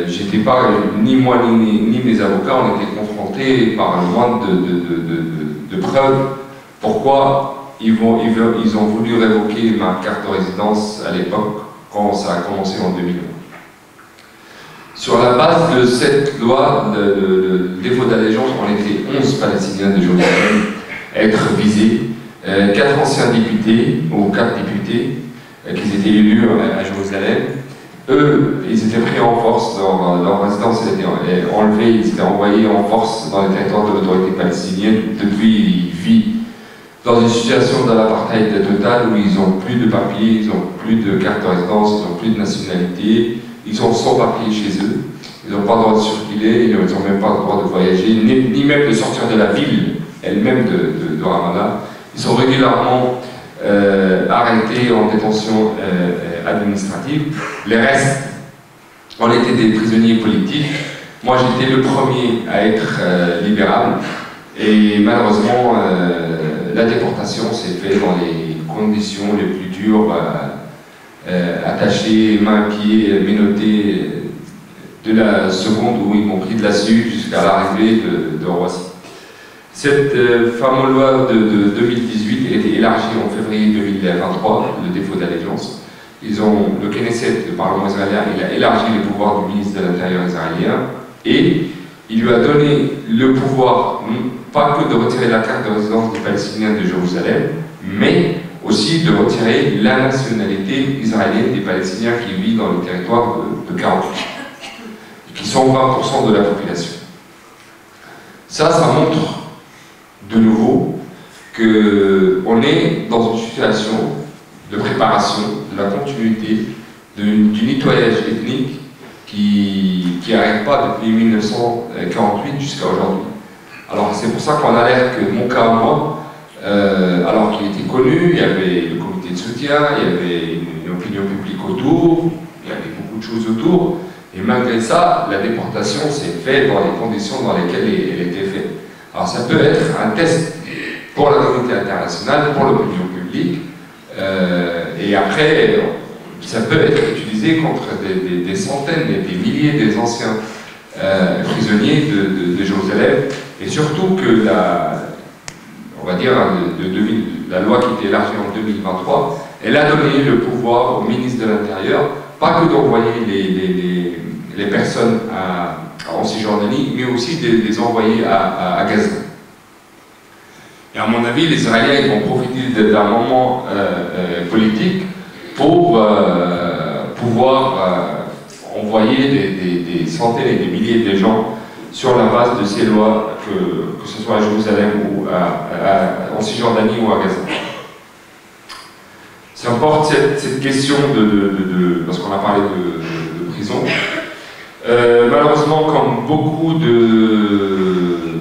j'étais pas, ni moi ni mes avocats, on était confrontés par le manque de preuves. Pourquoi ils ont voulu révoquer ma carte de résidence à l'époque, quand ça a commencé en 2001. Sur la base de cette loi de défaut d'allégeance, on était 11 Palestiniens de Jérusalem à être visés, 4 anciens députés, ou 4 députés, qui étaient élus à Jérusalem. Eux, ils étaient pris en force, leur résidence a été enlevée, ils étaient envoyés en force dans les territoires de l'autorité palestinienne. Depuis, ils vivent dans une situation de l'apartheid totale où ils n'ont plus de papiers, ils n'ont plus de carte de résidence, ils n'ont plus de nationalité, ils sont sans papiers chez eux, ils n'ont pas le droit de circuler, ils n'ont même pas le droit de voyager, ni même de sortir de la ville elle-même de Ramallah. Ils sont régulièrement arrêtés en détention administrative. Les restes ont été des prisonniers politiques. Moi, j'étais le premier à être libérable. Et malheureusement, la déportation s'est faite dans les conditions les plus dures, attachés, mains, pieds, menottés, de la seconde où ils m'ont pris de la suite jusqu'à l'arrivée de Roissy. Cette fameuse loi de 2018 elle a été élargie en février 2023, le défaut d'allégeance. Le Knesset, le Parlement israélien, il a élargi les pouvoirs du ministre de l'Intérieur israélien et il lui a donné le pouvoir, pas que de retirer la carte de résidence des Palestiniens de Jérusalem, mais aussi de retirer la nationalité israélienne des Palestiniens qui vivent dans le territoire de 48, qui sont 20% de la population. Ça montre de nouveau qu'on est dans une situation de préparation, de la continuité, du nettoyage ethnique qui n'arrête pas depuis 1948 jusqu'à aujourd'hui. Alors c'est pour ça qu'on alerte que mon cas, moi, alors qu'il était connu, il y avait le comité de soutien, il y avait une opinion publique autour, il y avait beaucoup de choses autour, et malgré ça, la déportation s'est faite dans les conditions dans lesquelles elle était faite. Alors ça peut être un test pour la communauté internationale, pour l'opinion publique, et après, ça peut être utilisé contre des centaines et des milliers des anciens prisonniers de Jérusalem, et surtout que on va dire, la loi qui était élargie en 2023, elle a donné le pouvoir au ministre de l'Intérieur, pas que d'envoyer les personnes en Cisjordanie, mais aussi de les envoyer à Gaza. Et à mon avis, les Israéliens ils vont profiter d'un moment politique pour pouvoir envoyer des centaines et des milliers de gens sur la base de ces lois, que ce soit à Jérusalem ou en Cisjordanie ou à Gaza. Ça importe cette question parce qu'on a parlé de prison. Malheureusement, comme beaucoup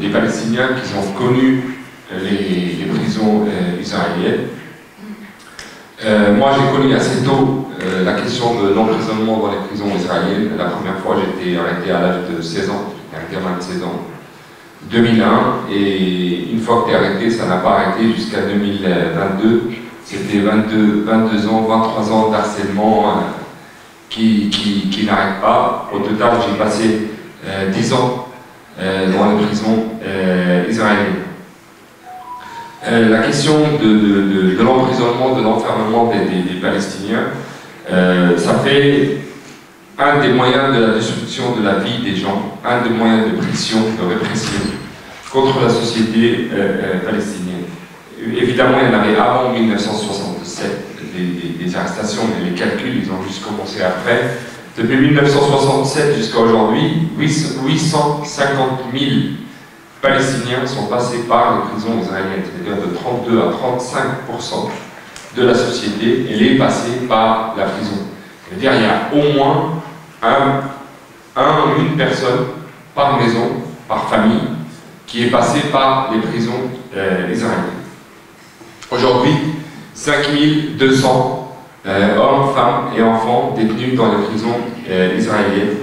des Palestiniens qui ont connu les prisons israéliennes, moi j'ai connu assez tôt la question de l'emprisonnement dans les prisons israéliennes. La première fois, j'ai été arrêté à l'âge de 16 ans, j'étais arrêté à 27 ans, 2001, et une fois que tu es arrêté, ça n'a pas arrêté jusqu'à 2022. C'était 22 ans, 23 ans d'harcèlement qui n'arrête pas. Au total, j'ai passé 10 ans dans les prisons israéliennes. La question de l'emprisonnement, de l'enfermement des Palestiniens, ça fait un des moyens de la destruction de la vie des gens, un des moyens de pression, de répression contre la société palestinienne. Évidemment, il y en avait avant 1967, des arrestations, mais les calculs, ils ont juste commencé après. Depuis 1967 jusqu'à aujourd'hui, 850 000 Palestiniens sont passés par les prisons israéliennes, c'est-à-dire de 32 à 35% de la société, elle est passée par la prison. C'est-à-dire qu'il y a au moins une personne par maison, par famille, qui est passée par les prisons israéliennes. Aujourd'hui, 5200 hommes, femmes et enfants détenus dans les prisons israéliennes.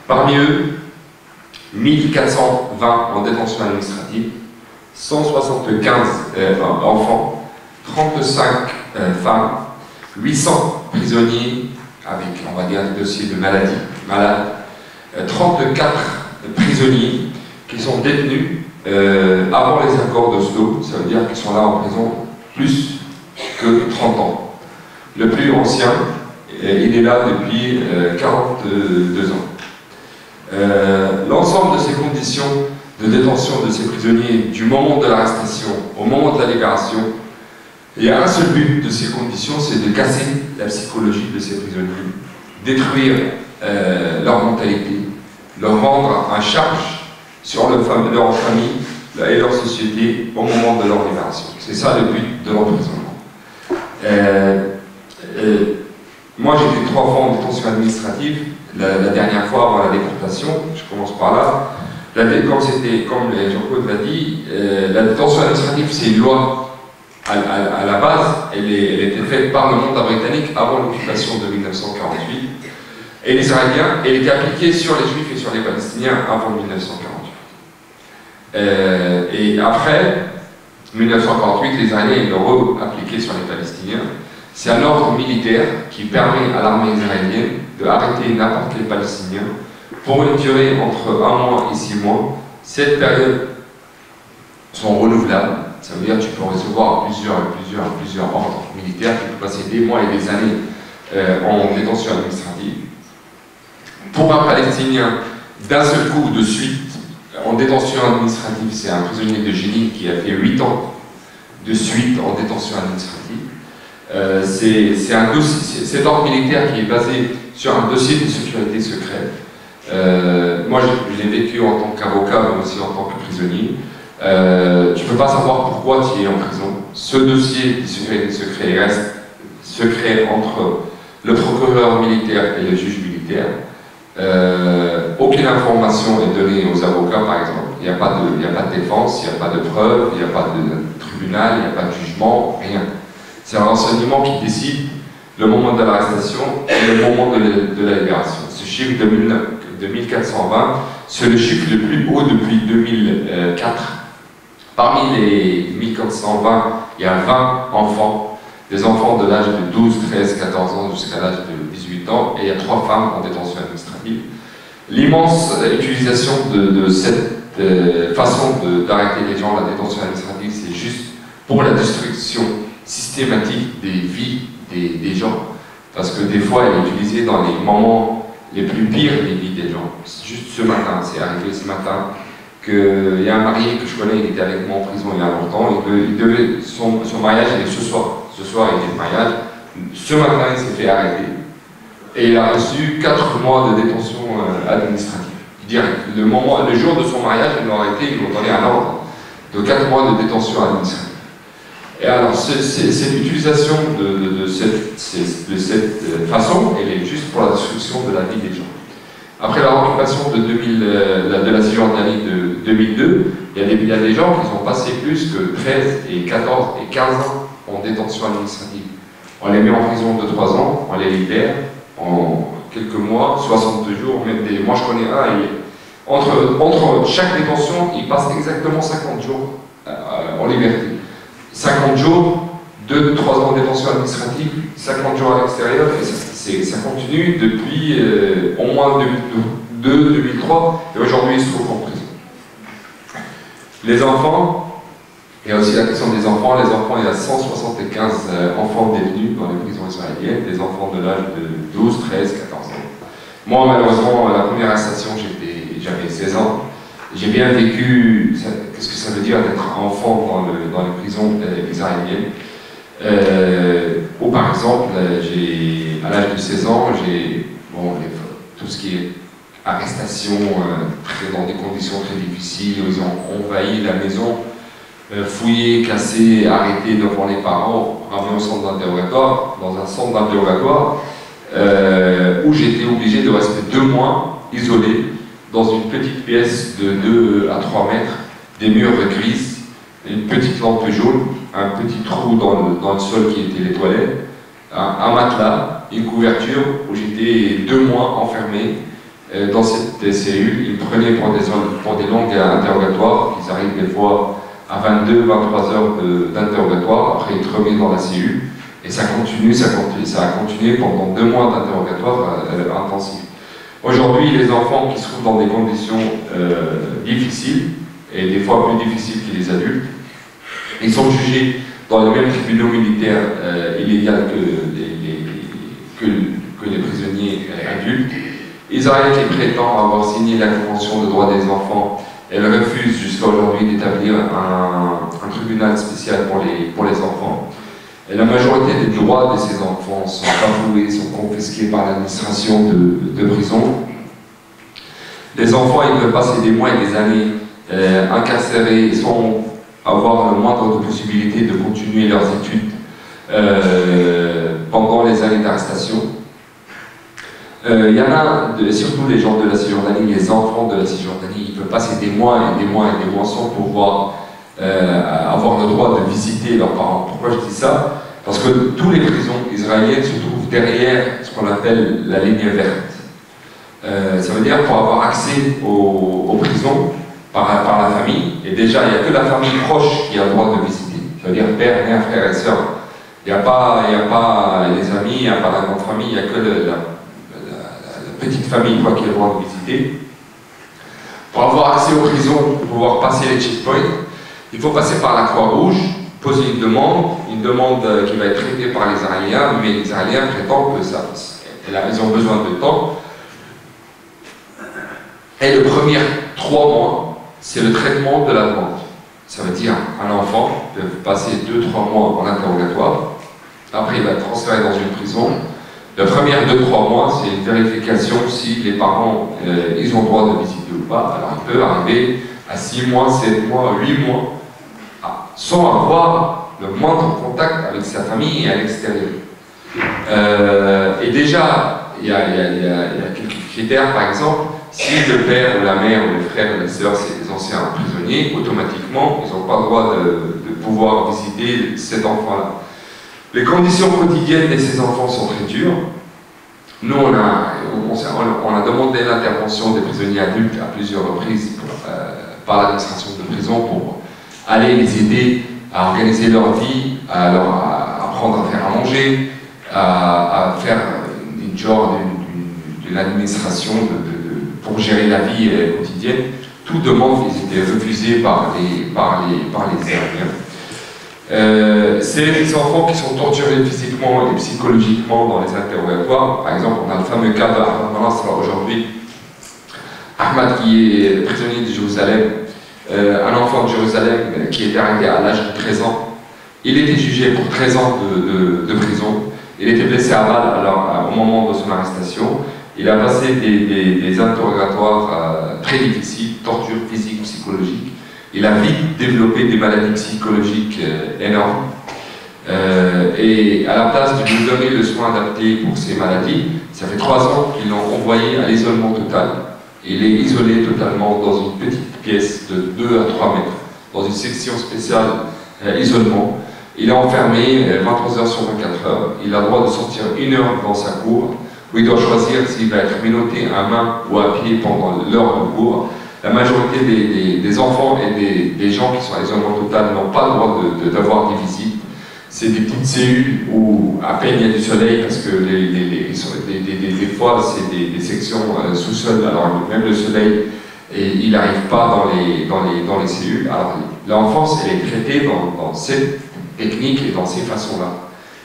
Parmi eux, 1420 en détention administrative, 175 enfants, 35 femmes, 800 prisonniers avec, on va dire, des dossiers de malades, 34 prisonniers qui sont détenus avant les accords d'Oslo, ça veut dire qu'ils sont là en prison plus que 30 ans. Le plus ancien, il est là depuis 42 ans. L'ensemble de ces conditions de détention de ces prisonniers, du moment de l'arrestation au moment de la libération, il y a un seul but de ces conditions, c'est de casser la psychologie de ces prisonniers, détruire leur mentalité, leur rendre en charge sur leur famille et leur société au moment de leur libération. C'est ça le but de l'emprisonnement. Moi, j'étais 3 fois en détention administrative. La dernière fois avant la déportation, je commence par là. Comme Jean-Claude l'a dit, la détention administrative, c'est une loi à la base. Elle était faite par le mandat britannique avant l'occupation de 1948. Et les Israéliens, elle était appliquée sur les Juifs et sur les Palestiniens avant 1948. Et après 1948, les Israéliens l'ont appliquée sur les Palestiniens. C'est un ordre militaire qui permet à l'armée israélienne d'arrêter n'importe quel Palestinien pour une durée entre 1 mois et 6 mois. Cette période sont renouvelables. Ça veut dire que tu peux recevoir plusieurs ordres militaires qui peuvent passer des mois et des années en détention administrative. Pour un Palestinien, d'un seul coup, de suite, en détention administrative, c'est un prisonnier de Jénine qui a fait 8 ans de suite en détention administrative. C'est un dossier, cet ordre militaire qui est basé sur un dossier de sécurité secrète. Moi, je l'ai vécu en tant qu'avocat, mais aussi en tant que prisonnier. Tu ne peux pas savoir pourquoi tu es en prison. Ce dossier de sécurité secret reste secret entre le procureur militaire et le juge militaire. Aucune information est donnée aux avocats, par exemple. Il n'y a pas de défense, il n'y a pas de preuve, il n'y a pas de tribunal, il n'y a pas de jugement, rien. C'est un renseignement qui décide le moment de l'arrestation et le moment de la libération. Ce chiffre de 1420, c'est le chiffre le plus haut depuis 2004. Parmi les 1420, il y a 20 enfants, des enfants de l'âge de 12, 13, 14 ans jusqu'à l'âge de 18 ans, et il y a 3 femmes en détention administrative. L'immense utilisation de cette façon d'arrêter les gens, la détention administrative, c'est juste pour la destruction systématique des vies des gens. Parce que des fois, elle est utilisée dans les moments les plus pires des vies des gens. Juste ce matin, c'est arrivé ce matin, qu'il y a un marié que je connais, il était avec moi en prison il y a longtemps, et son mariage il est ce soir. Ce soir, il est le mariage. Ce matin, il s'est fait arrêter. Et il a reçu 4 mois de détention administrative. Direct. Le jour de son mariage, ils l'ont arrêté, ils lui ont donné un ordre de 4 mois de détention administrative. Et alors, cette utilisation de cette façon, elle est juste pour la destruction de la vie des gens. Après la occupation de la Cisjordanie de 2002, il y a des gens qui ont passé plus que 13 et 14 et 15 ans en détention administrative. On les met en prison de 3 ans, on les libère en quelques mois, 60 jours, même des... Moi je connais un, entre chaque détention, il passe exactement 50 jours en liberté. 50 jours, 2-3 ans de détention administrative, 50 jours à l'extérieur, et ça continue depuis au moins 2002, 2003, et aujourd'hui ils se trouvent en prison. Les enfants, il y a aussi la question des enfants. Les enfants, il y a 175 enfants détenus dans les prisons israéliennes, des enfants de l'âge de 12, 13, 14 ans. Moi, malheureusement, la première arrestation, j'avais 16 ans. J'ai bien vécu, qu'est-ce que ça veut dire d'être enfant dans les prisons israéliennes. Ou par exemple, à l'âge de 16 ans, tout ce qui est arrestation, dans des conditions très difficiles, ils ont envahi la maison, fouillé, cassé, arrêté devant les parents, ramené au centre d'interrogatoire, dans un centre d'interrogatoire, où j'étais obligé de rester 2 mois isolé dans une petite pièce de 2 à 3 mètres, des murs grises, une petite lampe jaune, un petit trou dans le sol qui était les toilettes, un matelas, une couverture, où j'étais 2 mois enfermé dans cette cellule. Ils me prenaient pour des longues interrogatoires, ils arrivent des fois à 22-23 heures d'interrogatoire, après ils te remettent dans la cellule, et ça a continué pendant 2 mois d'interrogatoire intensif. Aujourd'hui, les enfants qui se trouvent dans des conditions difficiles, et des fois plus difficiles que les adultes, ils sont jugés dans les mêmes tribunaux militaires illégaux que les prisonniers adultes. Israël, qui prétend avoir signé la Convention des droits des enfants, elle refuse jusqu'à aujourd'hui d'établir un tribunal spécial pour les enfants. Et la majorité des droits de ces enfants sont bafoués, sont confisqués par l'administration de prison. Les enfants, ils peuvent passer des mois et des années incarcérés sans avoir le moindre de possibilité de continuer leurs études pendant les années d'arrestation. Il y en a, surtout les gens de la Cisjordanie, les enfants de la Cisjordanie, ils peuvent passer des mois et des mois et des mois sans pouvoir avoir le droit de visiter leurs parents. Pourquoi je dis ça? Parce que toutes les prisons israéliennes se trouvent derrière ce qu'on appelle la ligne verte. Ça veut dire pour avoir accès aux prisons par la famille, et déjà il n'y a que la famille proche qui a le droit de visiter. Ça veut dire père, mère, frère et sœur. Il n'y a pas les amis, il n'y a pas la grande famille, il n'y a que la petite famille qui a le droit de visiter. Pour avoir accès aux prisons, pour pouvoir passer les checkpoints, il faut passer par la Croix-Rouge, poser une demande qui va être traitée par les Israéliens, mais les Israéliens prétendent que ça, ils ont besoin de temps. Et le premier 3 mois, c'est le traitement de la demande. Ça veut dire un enfant peut passer 2-3 mois en interrogatoire, après il va être transféré dans une prison. La première 2-3 mois, c'est une vérification si les parents ils ont le droit de visiter ou pas. Alors il peut arriver à 6 mois, 7 mois, 8 mois, sans avoir le moindre contact avec sa famille et à l'extérieur. Et déjà, il y a quelques critères, par exemple, si le père ou la mère ou les frères ou les sœurs, c'est des anciens prisonniers, automatiquement, ils n'ont pas le droit de pouvoir visiter cet enfant-là. Les conditions quotidiennes de ces enfants sont très dures. Nous, on a demandé l'intervention des prisonniers adultes à plusieurs reprises par l'administration de prison pour aller les aider à organiser leur vie, à apprendre à faire à manger, à faire une genre d'une administration pour gérer la vie quotidienne. Toute demande qui était refusée par les Israéliens. C'est les enfants qui sont torturés physiquement et psychologiquement dans les interrogatoires. Par exemple, on a le fameux cas d'Ahmad Nasrallah aujourd'hui. Ahmad qui est prisonnier de Jérusalem, un enfant de Jérusalem qui était arrêté à l'âge de 13 ans. Il était jugé pour 13 ans de prison. Il était blessé à balle au moment de son arrestation. Il a passé des interrogatoires très difficiles, torture physique, psychologique. Il a vite développé des maladies psychologiques énormes. Et à la place de lui donner le soin adapté pour ces maladies, ça fait 3 ans qu'ils l'ont envoyé à l'isolement total. Il est isolé totalement dans une petite pièce de 2 à 3 mètres, dans une section spéciale isolement. Il est enfermé 23 heures sur 24 heures. Il a le droit de sortir 1 heure dans sa cour, où il doit choisir s'il va être menotté à main ou à pied pendant l'heure de cours. La majorité des enfants et des gens qui sont à l'isolement total n'ont pas le droit d'avoir des visites. C'est des petites cellules où à peine il y a du soleil, parce que des fois c'est des sections sous-sol, alors même le soleil, et il n'arrive pas dans les cellules. Alors l'enfance, elle est traitée dans cette technique et dans ces façons-là.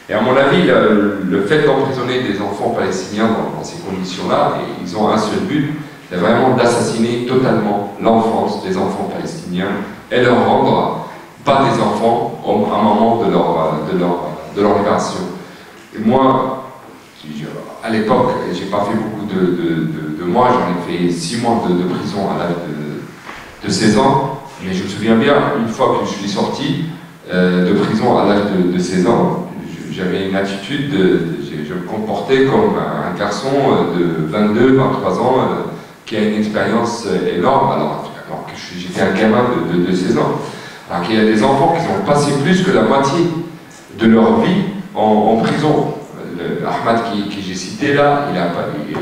Et à mon avis, le fait d'emprisonner des enfants palestiniens dans ces conditions-là, et ils ont un seul but, c'est vraiment d'assassiner totalement l'enfance des enfants palestiniens et leur rendre pas des enfants à un moment de leur libération. Et moi, à l'époque, j'ai pas fait beaucoup de mois, j'en ai fait 6 mois de prison à l'âge de 16 ans, mais je me souviens bien, une fois que je suis sorti de prison à l'âge de 16 ans, j'avais une attitude, je me comportais comme un garçon de 22, 23 ans qui a une expérience énorme, alors que j'étais un gamin de 16 ans. Alors qu'il y a des enfants qui ont passé plus que la moitié de leur vie en prison. Ahmad que j'ai cité là, il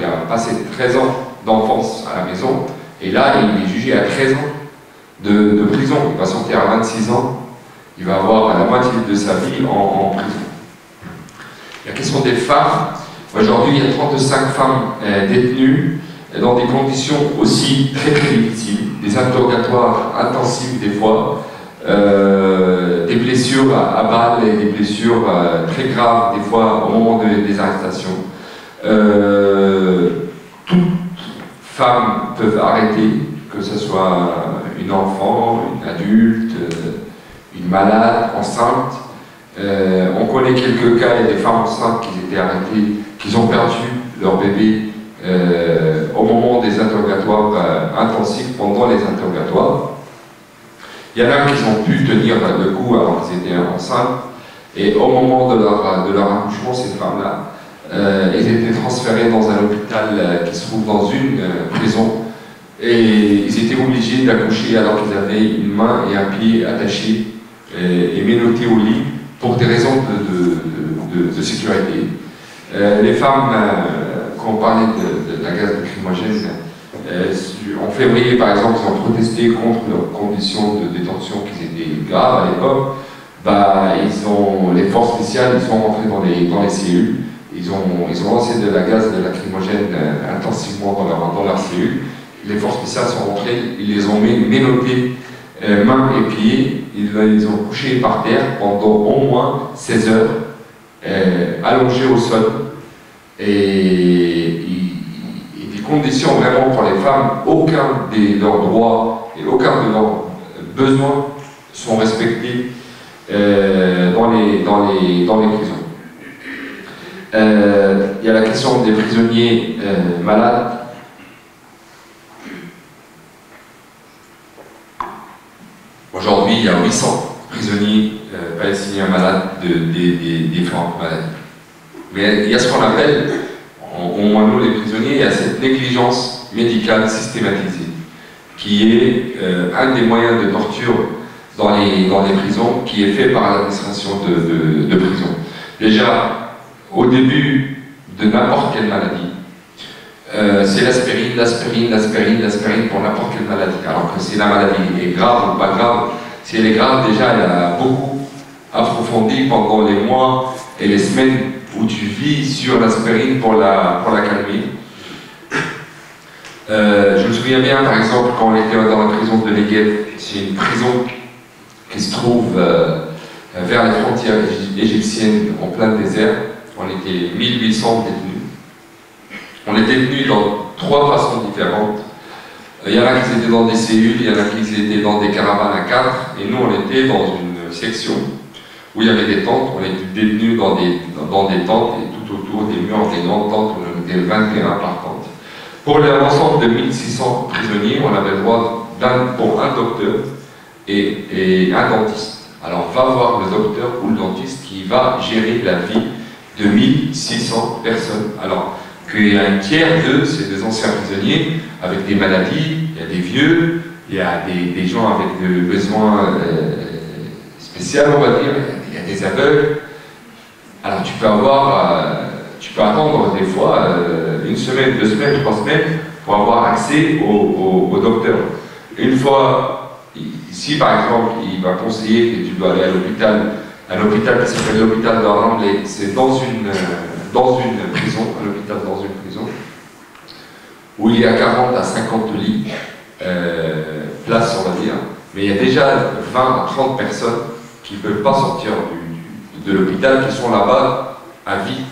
a passé 13 ans d'enfance à la maison, et là il est jugé à 13 ans de prison. Il va sortir à 26 ans, il va avoir la moitié de sa vie en prison. La question des femmes, aujourd'hui il y a 35 femmes détenues dans des conditions aussi très difficiles, des interrogatoires intensifs des fois, des blessures à balles et des blessures très graves des fois au moment des arrestations. Toutes femmes peuvent arrêter, que ce soit une enfant, une adulte, une malade, enceinte. On connaît quelques cas, il y a des femmes enceintes qui étaient arrêtées, qui ont perdu leur bébé au moment des interrogatoires intensifs, pendant les interrogatoires. Il y en a qui ont pu tenir le coup alors qu'ils étaient enceintes, et au moment de leur accouchement, ces femmes-là, ils étaient transférés dans un hôpital qui se trouve dans une prison, et ils étaient obligés d'accoucher alors qu'ils avaient une main et un pied attachés et menottés au lit pour des raisons de sécurité. Les femmes, quand on parlait de la gaz lacrymogène, en février par exemple, ils ont protesté contre leurs conditions de détention qui étaient graves à l'époque. Les forces spéciales ils sont rentrés dans les cellules, ils ont lancé de la gaz de lacrymogène intensivement dans leurs cellules. Les forces spéciales sont rentrées, ils les ont menottés mains et pieds, ils les ont couchés par terre pendant au moins 16 heures, allongés au sol, et des conditions vraiment pour les femmes, aucun de leurs droits et aucun de leurs besoins sont respectés dans les prisons. Il y a la question des prisonniers malades. Aujourd'hui, il y a 800 prisonniers palestiniens malades des différentes maladies. Mais il y a ce qu'on appelle, au moins nous les prisonniers, il y a cette négligence médicale systématisée, qui est un des moyens de torture dans les prisons, qui est fait par l'administration de prison. Déjà, au début de n'importe quelle maladie, c'est l'aspirine pour n'importe quelle maladie. Alors que si la maladie est grave ou pas grave, si elle est grave, déjà elle a beaucoup approfondi pendant les mois et les semaines où tu vis sur l'aspirine pour la calmer. Je me souviens bien, par exemple, quand on était dans la prison de Negev, c'est une prison qui se trouve vers les frontières égyptiennes en plein désert. On était 1800 détenus. On était venus dans 3 façons différentes. Il y en a qui étaient dans des cellules, il y en a qui étaient dans des caravanes à 4, et nous on était dans une section où il y avait des tentes. On était détenus dans des tentes, et tout autour des murs, des grandes tentes, on était 21 par tente. Pour l'ensemble de 1600 prisonniers, on avait le droit pour un docteur et un dentiste. Alors va voir le docteur ou le dentiste qui va gérer la vie de 1600 personnes. Alors qu'il y a un tiers d'eux, c'est des anciens prisonniers avec des maladies, il y a des vieux, il y a des gens avec des besoins spéciaux, on va dire, il y a des aveugles. Alors tu peux attendre des fois 1 semaine, 2 semaines, 3 semaines pour avoir accès au docteur. Une fois, ici par exemple, il va conseiller que tu dois aller à l'hôpital, un hôpital qui s'appelle l'hôpital de Ramleh, c'est dans une prison, un hôpital dans une prison, où il y a 40 à 50 lits, places on va dire, mais il y a déjà 20 à 30 personnes qui ne peuvent pas sortir de l'hôpital, qui sont là-bas à vie.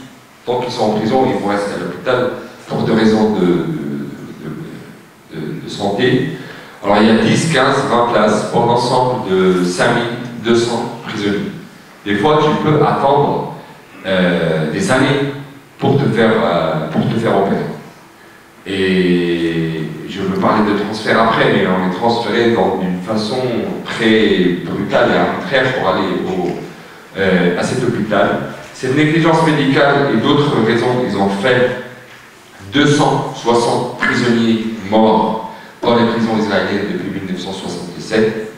Tant qu'ils sont en prison, ils vont rester à l'hôpital pour des raisons de santé. Alors il y a 10, 15, 20 places pour l'ensemble de 5200 prisonniers. Des fois, tu peux attendre des années pour te faire opérer. Et je veux parler de transfert après, mais on est transféré d'une façon très brutale et arbitraire pour aller à cet hôpital. Cette négligence médicale et d'autres raisons, ils ont fait 260 prisonniers morts dans les prisons israéliennes depuis 1977.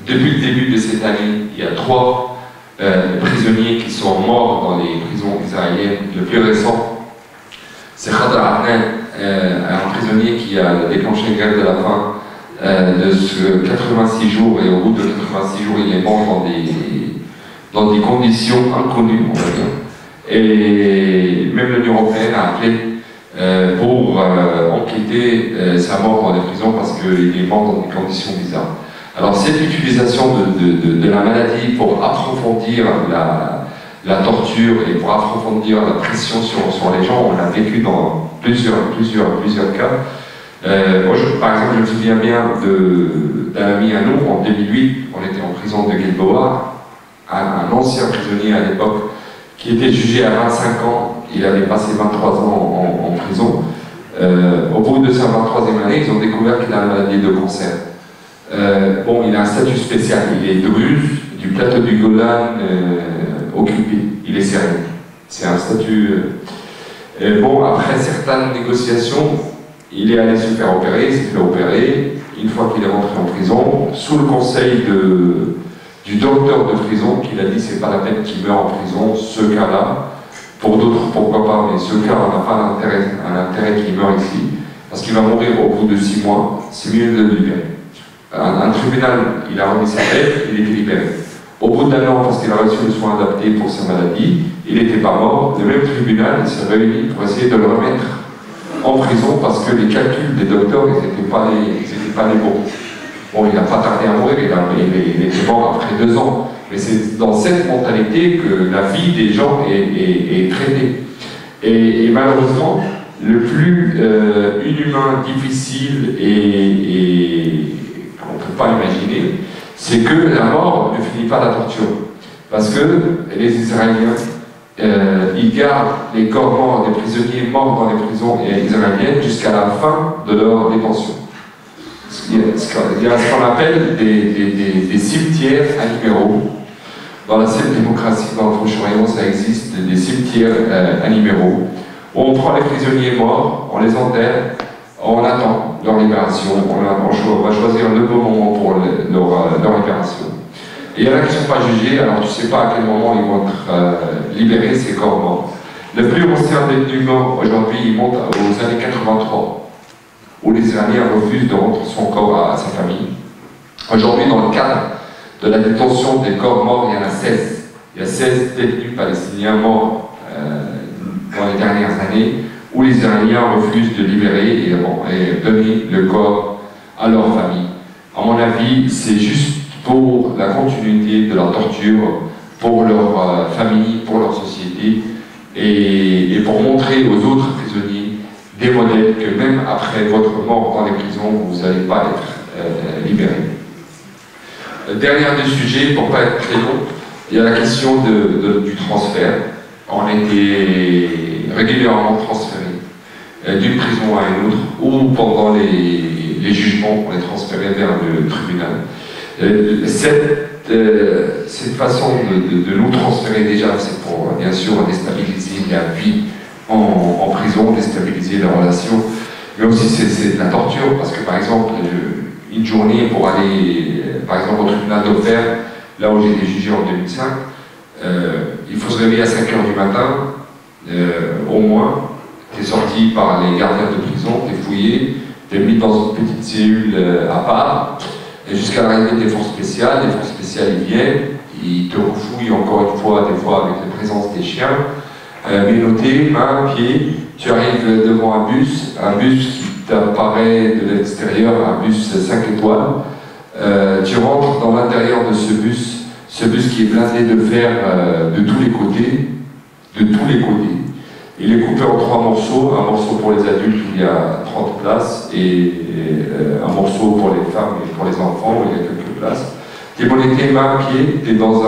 Depuis le début de cette année, il y a 3 prisonniers qui sont morts dans les prisons israéliennes. Le plus récent, c'est Khadr Adnan, un prisonnier qui a déclenché une grève de la faim de 86 jours, et au bout de 86 jours, il est mort dans des conditions inconnues, on va dire. Et même l'Union européenne a appelé pour enquêter sa mort dans les prisons parce qu'il est mort dans des conditions bizarres. Alors cette utilisation de la maladie pour approfondir la torture et pour approfondir la pression sur les gens, on l'a vécu dans plusieurs cas. Moi, par exemple, je me souviens bien d'un ami à nous, en 2008, on était en prison de Gilboa, un ancien prisonnier à l'époque, qui était jugé à 25 ans, il avait passé 23 ans en prison. Au bout de sa 23e année, ils ont découvert qu'il a une maladie de cancer. Bon, il a un statut spécial, il est druze du plateau du Golan occupé, il est syrien. C'est un statut... bon, après certaines négociations, il est allé se faire opérer, il s'est fait opérer. Une fois qu'il est rentré en prison, sous le conseil du docteur de prison, qui a dit c'est pas la peine qu'il meure en prison, ce cas-là. Pour d'autres, pourquoi pas, mais ce cas, on n'a pas un intérêt qu'il meure ici, parce qu'il va mourir au bout de 6 mois, c'est mieux de le libérer. Un tribunal, il a remis sa tête, il était libéré. Au bout d'1 an, parce qu'il a reçu les soins adaptés pour sa maladie, il n'était pas mort. Le même tribunal s'est réuni pour essayer de le remettre en prison parce que les calculs des docteurs n'étaient pas les bons. Bon, il n'a pas tardé à mourir, il était mort après 2 ans. Mais c'est dans cette mentalité que la vie des gens est traitée. Et malheureusement, le plus inhumain, difficile et qu'on ne peut pas imaginer, c'est que la mort ne finit pas la torture. Parce que les Israéliens, ils gardent les corps morts des prisonniers morts dans les prisons israéliennes jusqu'à la fin de leur détention. Il y a ce qu'on appelle des cimetières à numéros. Dans la seule démocratie, dans le Proche-Orient, ça existe des cimetières à numéros, où on prend les prisonniers morts, on les enterre, on attend leur libération, on va choisir le bon moment pour leur libération. Et il y en a qui ne sont pas jugés, alors tu ne sais pas à quel moment ils vont être libérés, ces corps morts. Le plus ancien détenu mort aujourd'hui, il monte aux années 83, où les Israéliens refusent de rendre son corps à sa famille. Aujourd'hui, dans le cadre de la détention des corps morts, il y en a 16. Il y a 16 détenus palestiniens morts dans les dernières années, où les Israéliens refusent de libérer et donner le corps à leur famille. À mon avis, c'est juste pour la continuité de la torture, pour leur famille, pour leur société, et pour montrer aux autres prisonniers des modèles que même après votre mort dans les prisons, vous n'allez pas être libérés. Dernier des sujets, pour ne pas être très long, il y a la question du transfert. On était régulièrement transférés d'une prison à une autre, ou pendant les jugements, on est transféré vers le tribunal. Cette façon de nous transférer déjà, c'est pour bien sûr déstabiliser la vie en prison, déstabiliser les relations, mais aussi c'est de la torture, parce que par exemple, une journée pour aller, par exemple, au tribunal d'Ofer, là où j'ai été jugé en 2005, il faut se réveiller à 5h du matin, au moins. Tu es sorti par les gardiens de prison, tu es fouillé, tu es mis dans une petite cellule à part, et jusqu'à l'arrivée des forces spéciales. Les forces spéciales, ils viennent, ils te refouillent encore une fois, des fois avec la présence des chiens, menottés, mains, pieds. Tu arrives devant un bus qui t'apparaît de l'extérieur, un bus 5 étoiles. Tu rentres dans l'intérieur de ce bus qui est blindé de fer de tous les côtés, Il est coupé en 3 morceaux, un morceau pour les adultes où il y a 30 places et un morceau pour les femmes et pour les enfants où il y a quelques places. Tu es connecté main à pied, tu es dans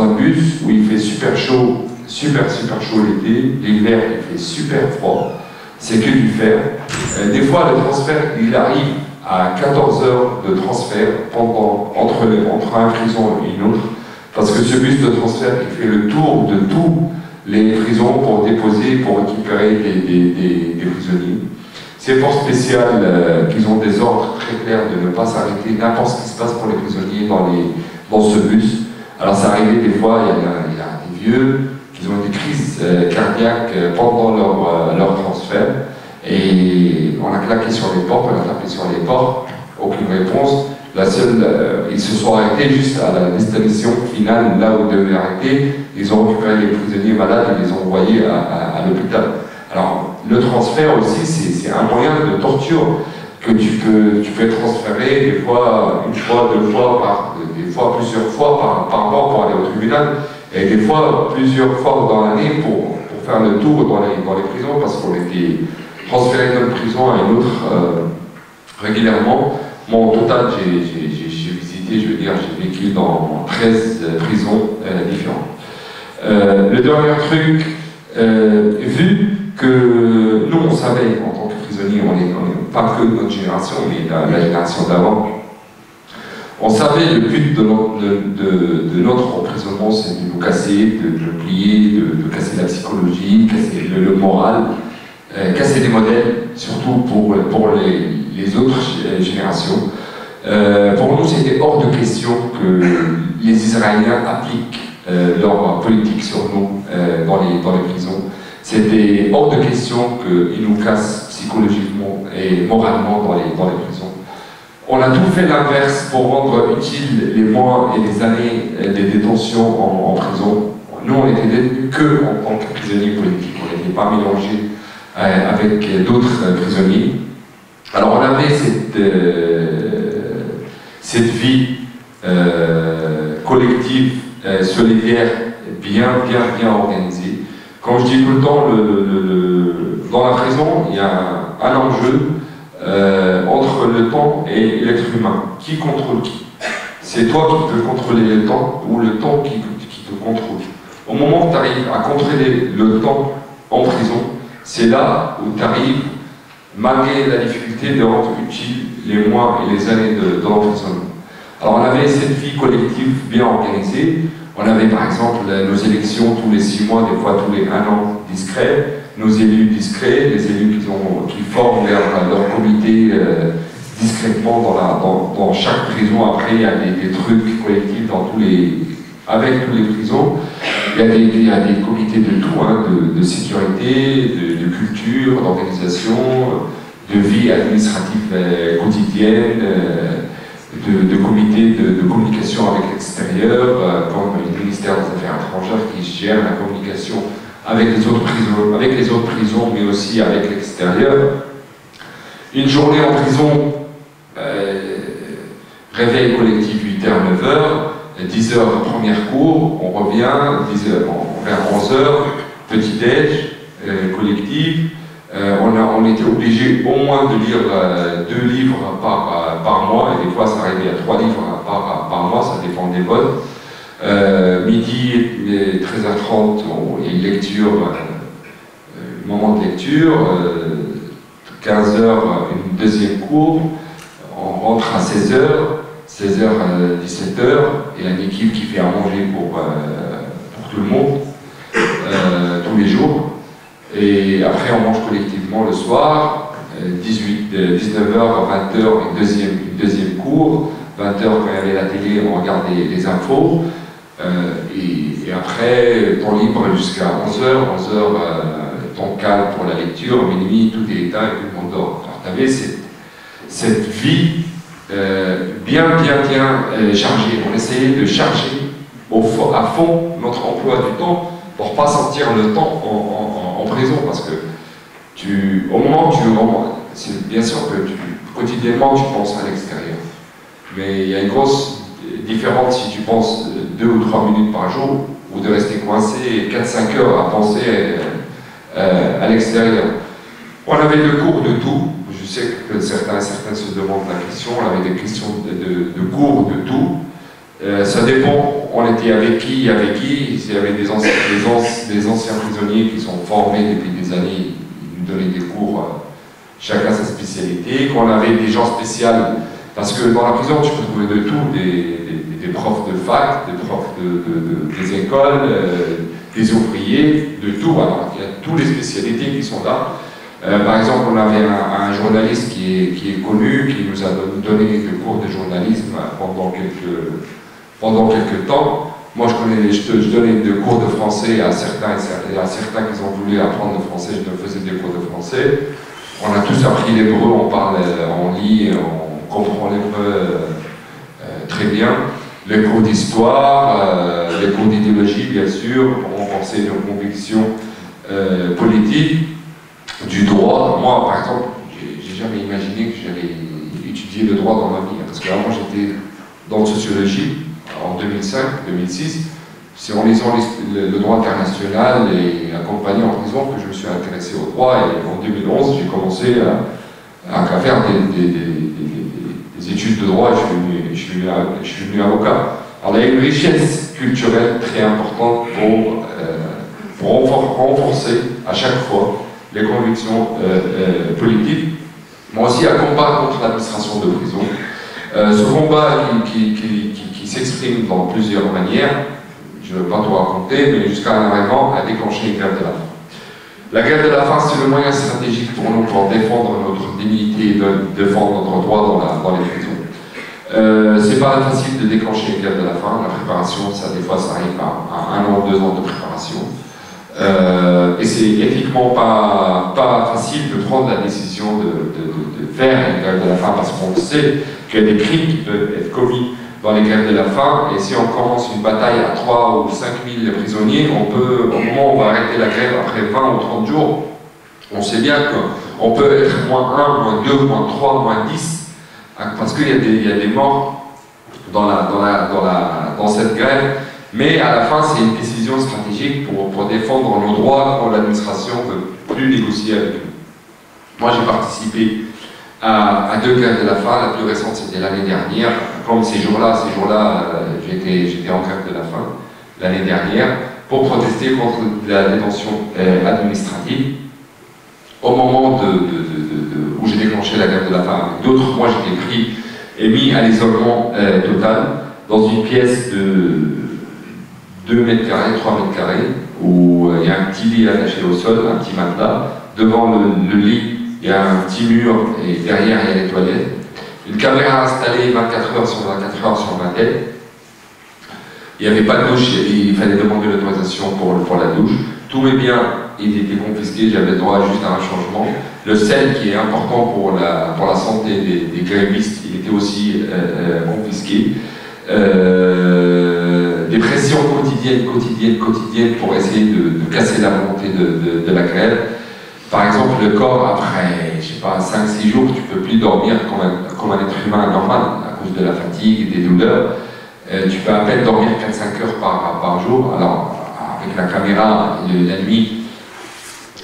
un bus où il fait super chaud l'été, l'hiver il fait super froid, c'est que du fer. Des fois le transfert il arrive à 14 heures de transfert entre un prison et une autre, parce que ce bus de transfert il fait le tour de tous les prisons pour déposer, pour récupérer des prisonniers. Ces forces spéciales qui ont des ordres très clairs de ne pas s'arrêter, n'importe ce qui se passe pour les prisonniers dans ce bus. Alors ça arrivait des fois, il y a des vieux qui ont des crises cardiaques pendant leur transfert, et on a claqué sur les portes, on a tapé sur les portes, aucune réponse. Ils se sont arrêtés juste à la destination finale, là où ils devaient arrêter. Ils ont récupéré les prisonniers malades et les ont envoyés à l'hôpital. Alors, le transfert aussi, c'est un moyen de torture que tu peux être transféré des fois, une fois, 2 fois, des fois plusieurs fois par an pour aller au tribunal, et des fois plusieurs fois dans l'année pour faire le tour dans les prisons, parce qu'on était transféré d'une prison à une autre régulièrement. Moi, en total, j'ai visité, j'ai vécu dans 13 prisons différentes. Le dernier truc, vu que nous, on savait, en tant que prisonniers, on n'est pas que notre génération, mais la génération d'avant, on savait le but de notre emprisonnement, c'est de nous casser, de nous plier, de casser la psychologie, casser le moral, casser les modèles, surtout pour les autres générations. Pour nous, c'était hors de question que les Israéliens appliquent leur politique sur nous dans les prisons. C'était hors de question qu'ils nous cassent psychologiquement et moralement dans les prisons. On a tout fait l'inverse pour rendre utiles les mois et les années de détention en prison. Nous, on était détenus que en tant que prisonniers politiques. On n'était pas mélangés avec d'autres prisonniers. Alors on avait cette vie collective, solidaire, bien organisée. Comme je dis tout le temps, dans la prison, il y a un enjeu entre le temps et l'être humain. Qui contrôle qui? C'est toi qui peux contrôler le temps ou le temps qui te contrôle. Au moment où tu arrives à contrôler le temps en prison, c'est là où tu arrives, malgré la difficulté, de rendre utile les mois et les années de l'emprisonnement. Alors on avait cette vie collective bien organisée. On avait par exemple nos élections tous les 6 mois, des fois tous les 1 an, discrets. Nos élus discrets, les élus qui forment leur comité discrètement dans chaque prison. Après, il y a des trucs collectifs avec toutes les prisons. Il y a des comités de tout, hein, de sécurité, de culture, d'organisation, de vie administrative quotidienne, de comités de communication avec l'extérieur, comme le ministère des Affaires étrangères qui gère la communication avec les autres prisons, mais aussi avec l'extérieur. Une journée en prison, réveil collectif 8h, 9h, 10h première cour, on revient, 10h, vers 11h, petit-déj collectif. On était obligé au moins de lire 2 livres par mois, et des fois ça arrivait à 3 livres par mois, ça dépend des votes. Midi et 13h30, il y a une lecture, moment de lecture, 15h, une deuxième cour, on rentre à 16h, 16h à 17h, et il y a une équipe qui fait à manger pour tout le monde, tous les jours. Et après, on mange collectivement le soir, 19h à 20h, une deuxième cour, 20h quand il y avait la télé, on regardait les infos, et après, temps libre jusqu'à 11h, temps calme pour la lecture, minuit, tout est éteint et tout le monde dort. Alors tu avais cette vie bien chargée. On essayait de charger à fond notre emploi du temps pour ne pas sentir le temps en prison, parce que au moment où c'est bien sûr que quotidiennement tu penses à l'extérieur, mais il y a une grosse différence si tu penses 2 ou 3 minutes par jour, ou de rester coincé 4-5 heures à penser à l'extérieur. On avait des cours de tout. Je sais que certains se demandent la question. On avait des questions de cours de tout. Ça dépend, on était avec qui. Il y avait des anciens prisonniers qui sont formés depuis des années, ils nous donnaient des cours, chacun sa spécialité. Quand on avait des gens spéciaux, parce que dans la prison tu peux trouver de tout, des profs de fac, des profs des écoles, des ouvriers, de tout. Alors il y a toutes les spécialités qui sont là. Par exemple, on avait un journaliste qui est connu, qui nous a donné des cours de journalisme pendant quelques temps. Moi, je donnais des cours de français à certains qui ont voulu apprendre le français, je leur faisais des cours de français. On a tous appris l'hébreu, on parle, on lit, on comprend l'hébreu très bien. Les cours d'histoire, les cours d'idéologie, bien sûr, pour renforcer nos convictions politiques. Du droit, moi par exemple, j'ai jamais imaginé que j'allais étudier le droit dans ma vie, parce qu'avant j'étais dans la sociologie en 2005-2006. C'est en lisant le droit international et accompagné en prison que je me suis intéressé au droit, et en 2011 j'ai commencé à faire des études de droit, et je suis devenu avocat. Alors il y a une richesse culturelle très importante pour renforcer à chaque fois les convictions politiques, mais aussi un combat contre l'administration de prison. Ce combat qui s'exprime dans plusieurs manières, je ne vais pas tout raconter, mais jusqu'à un arrivant à déclencher une grève de la faim. La grève de la faim, c'est le moyen stratégique pour nous pour défendre notre dignité et défendre notre droit dans les prisons. C'est pas facile de déclencher une grève de la faim. La préparation, ça, des fois, ça arrive à 1 an, 2 ans de préparation. Et c'est éthiquement pas facile de prendre la décision de faire une grève de la faim parce qu'on sait qu'il y a des crimes qui peuvent être commis dans les grèves de la faim, et si on commence une bataille à 3 ou 5 000 prisonniers, on peut, au moment où on va arrêter la grève après 20 ou 30 jours, on sait bien qu'on peut être -1, -2, -3, -10, parce qu'il y a des morts dans cette grève, mais à la fin c'est une décision stratégique pour défendre nos droits quand l'administration ne veut plus négocier avec nous. Moi j'ai participé à 2 grèves de la faim, la plus récente c'était l'année dernière. Comme ces jours-là, j'étais en grève de la faim l'année dernière pour protester contre la détention administrative. Au moment où j'ai déclenché la grève de la faim avec d'autres, moi j'étais pris et mis à l'isolement total dans une pièce de 2 mètres carrés, 3 mètres carrés, où il y a un petit lit attaché au sol, un petit matelas. Devant le lit, il y a un petit mur et derrière il y a les toilettes. Une caméra installée 24 heures sur 24 heures sur ma tête. Il n'y avait pas de douche, il fallait demander l'autorisation pour la douche. Tous mes biens, ils étaient confisqués, j'avais droit juste à un changement. Le sel qui est important pour la santé des grévistes, il était aussi confisqué. Des pressions quotidiennes pour essayer de casser la volonté de la grève. Par exemple, le corps, après, je sais pas, 5-6 jours, tu ne peux plus dormir comme un être humain normal à cause de la fatigue et des douleurs. Tu peux à peine dormir 4-5 heures par jour. Alors, avec la caméra, la nuit,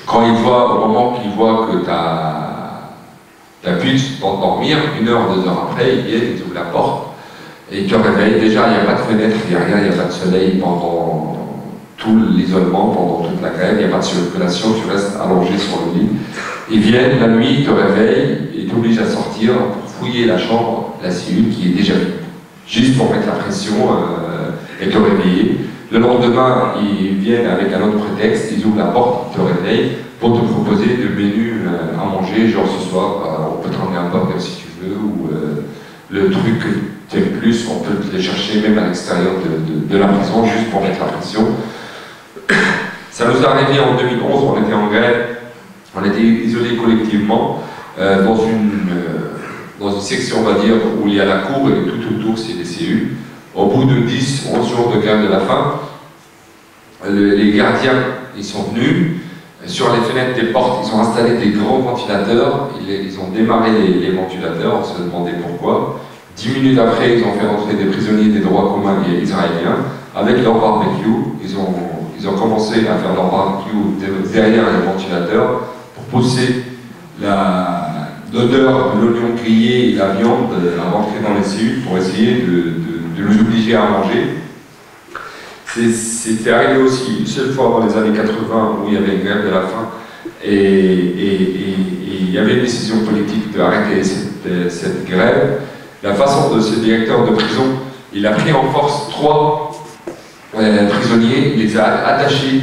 quand au moment qu'ils voient que tu n'as plus d'endormir, 1 heure, 2 heures après, ils viennent, ils ouvrent la porte et ils te réveillent. Déjà, il n'y a pas de fenêtre, il n'y a rien, il n'y a pas de soleil pendant tout l'isolement, pendant toute la grève, il n'y a pas de circulation, tu restes allongé sur le lit. Ils viennent la nuit, ils te réveillent et t'obligent à sortir pour fouiller la chambre, la cellule qui est déjà vide, juste pour mettre la pression et te réveiller. Le lendemain, ils viennent avec un autre prétexte, ils ouvrent la porte, ils te réveillent pour te proposer le menu à manger, genre ce soir, on peut te ramener un burger si tu veux, ou le truc que tu aimes plus, on peut te le chercher même à l'extérieur de la prison, juste pour mettre la pression. Ça nous est arrivé en 2011, on était en grève, on était isolés collectivement dans une section, on va dire, où il y a la cour et tout autour c'est des cellules. Au bout de 10-11 jours de grève de la faim, les gardiens ils sont venus, sur les fenêtres des portes, ils ont installé des grands ventilateurs, ils ont démarré les ventilateurs, on se demandait pourquoi. 10 minutes après, ils ont fait rentrer des prisonniers des droits communs et israéliens avec leur barbecue. Ils ont commencé à faire leur barbecue derrière les ventilateurs pour pousser l'odeur de l'oignon grillé et la viande à rentrer dans les cellules pour essayer de nous obliger à manger. C'était arrivé aussi une seule fois dans les années 80 où il y avait une grève de la faim et il y avait une décision politique d'arrêter cette grève. La façon de ce directeur de prison, il a pris en force 3 prisonniers, il les a attachés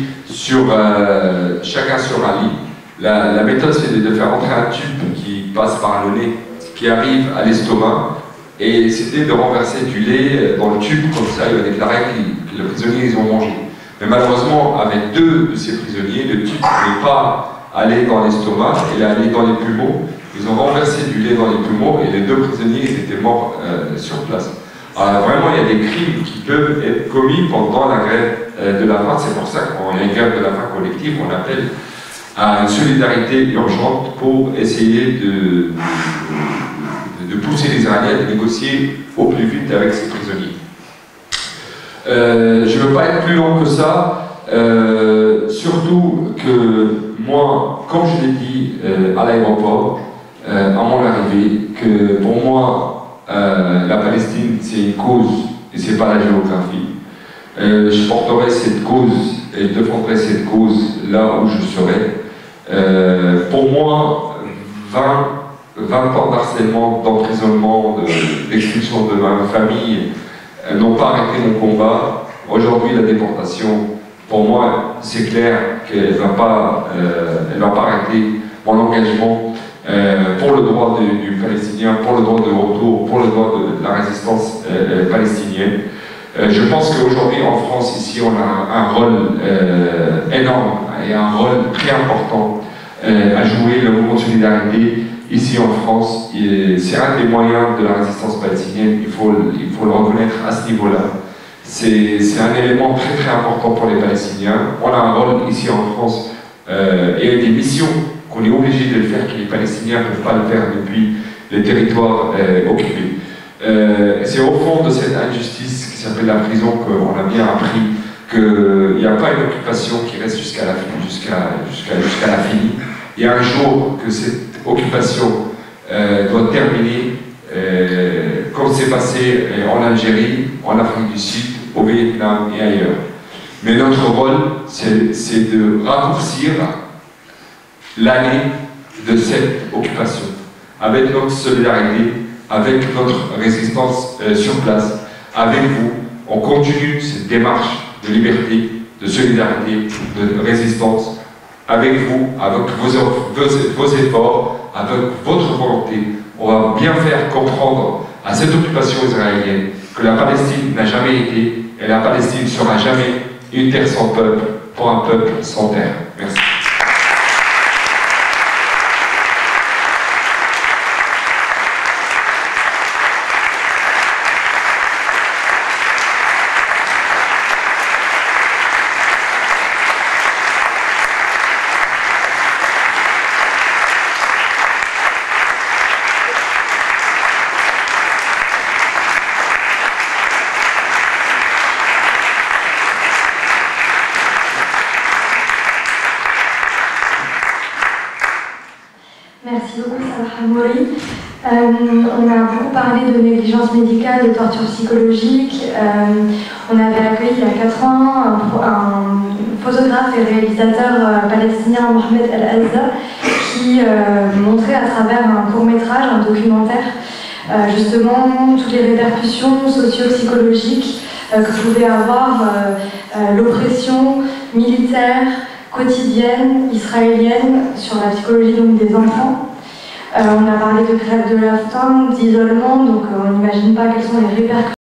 chacun sur un lit. La méthode, c'est de faire entrer un tube qui passe par le nez, qui arrive à l'estomac, et c'était de renverser du lait dans le tube, comme ça il va déclarer que les prisonniers ils ont mangé. Mais malheureusement, avec 2 de ces prisonniers, le tube n'est pas allé dans l'estomac, il est allé dans les poumons. Ils ont renversé du lait dans les poumons et les 2 prisonniers ils étaient morts sur place. Alors vraiment, il y a des crimes qui peuvent être commis pendant la grève de la faim. C'est pour ça que quand il y a une grève de la faim collective, on appelle à une solidarité urgente pour essayer de pousser les Israéliens à négocier au plus vite avec ces prisonniers. Je ne veux pas être plus long que ça, surtout que moi, comme je l'ai dit à l'aéroport, à mon arrivée, que pour moi, la Palestine, c'est une cause et c'est pas la géographie. Je porterai cette cause et je défendrai cette cause là où je serai. Pour moi, 20 ans d'harcèlement, d'emprisonnement, d'expulsion de ma famille n'ont pas arrêté mon combat. Aujourd'hui, la déportation, pour moi, c'est clair qu'elle ne va pas arrêter mon engagement pour le droit du Palestinien, pour le droit de retour, pour le droit de la résistance palestinienne. Je pense qu'aujourd'hui, en France, ici, on a un rôle énorme et un rôle très important à jouer, le mouvement de solidarité. Ici en France, c'est un des moyens de la résistance palestinienne, il faut le reconnaître à ce niveau-là. C'est un élément très très important pour les Palestiniens. On a un rôle ici en France et des missions qu'on est obligé de le faire, que les Palestiniens ne peuvent pas le faire depuis les territoires occupés. C'est au fond de cette injustice qui s'appelle la prison qu'on a bien appris qu'il n'y a pas une occupation qui reste jusqu'à la fin. Il y a un jour que cette occupation doit terminer, comme c'est passé en Algérie, en Afrique du Sud, au Vietnam et ailleurs. Mais notre rôle, c'est de raccourcir l'année de cette occupation, avec notre solidarité, avec notre résistance sur place, avec vous. On continue cette démarche de liberté, de solidarité, de résistance, avec vous, avec vos efforts, avec votre volonté. On va bien faire comprendre à cette occupation israélienne que la Palestine n'a jamais été, et la Palestine ne sera jamais une terre sans peuple, pour un peuple sans terre. Merci. Merci beaucoup, Salah Hamouri. On a beaucoup parlé de négligence médicale, de torture psychologique. On avait accueilli il y a 4 ans un photographe et réalisateur palestinien, Mohamed El-Azza, qui montrait à travers un court-métrage, un documentaire, justement toutes les répercussions socio-psychologiques que pouvait avoir l'oppression militaire, quotidienne, israélienne, sur la psychologie donc, des enfants. On a parlé de grève de la faim, d'isolement, donc on n'imagine pas quelles sont les répercussions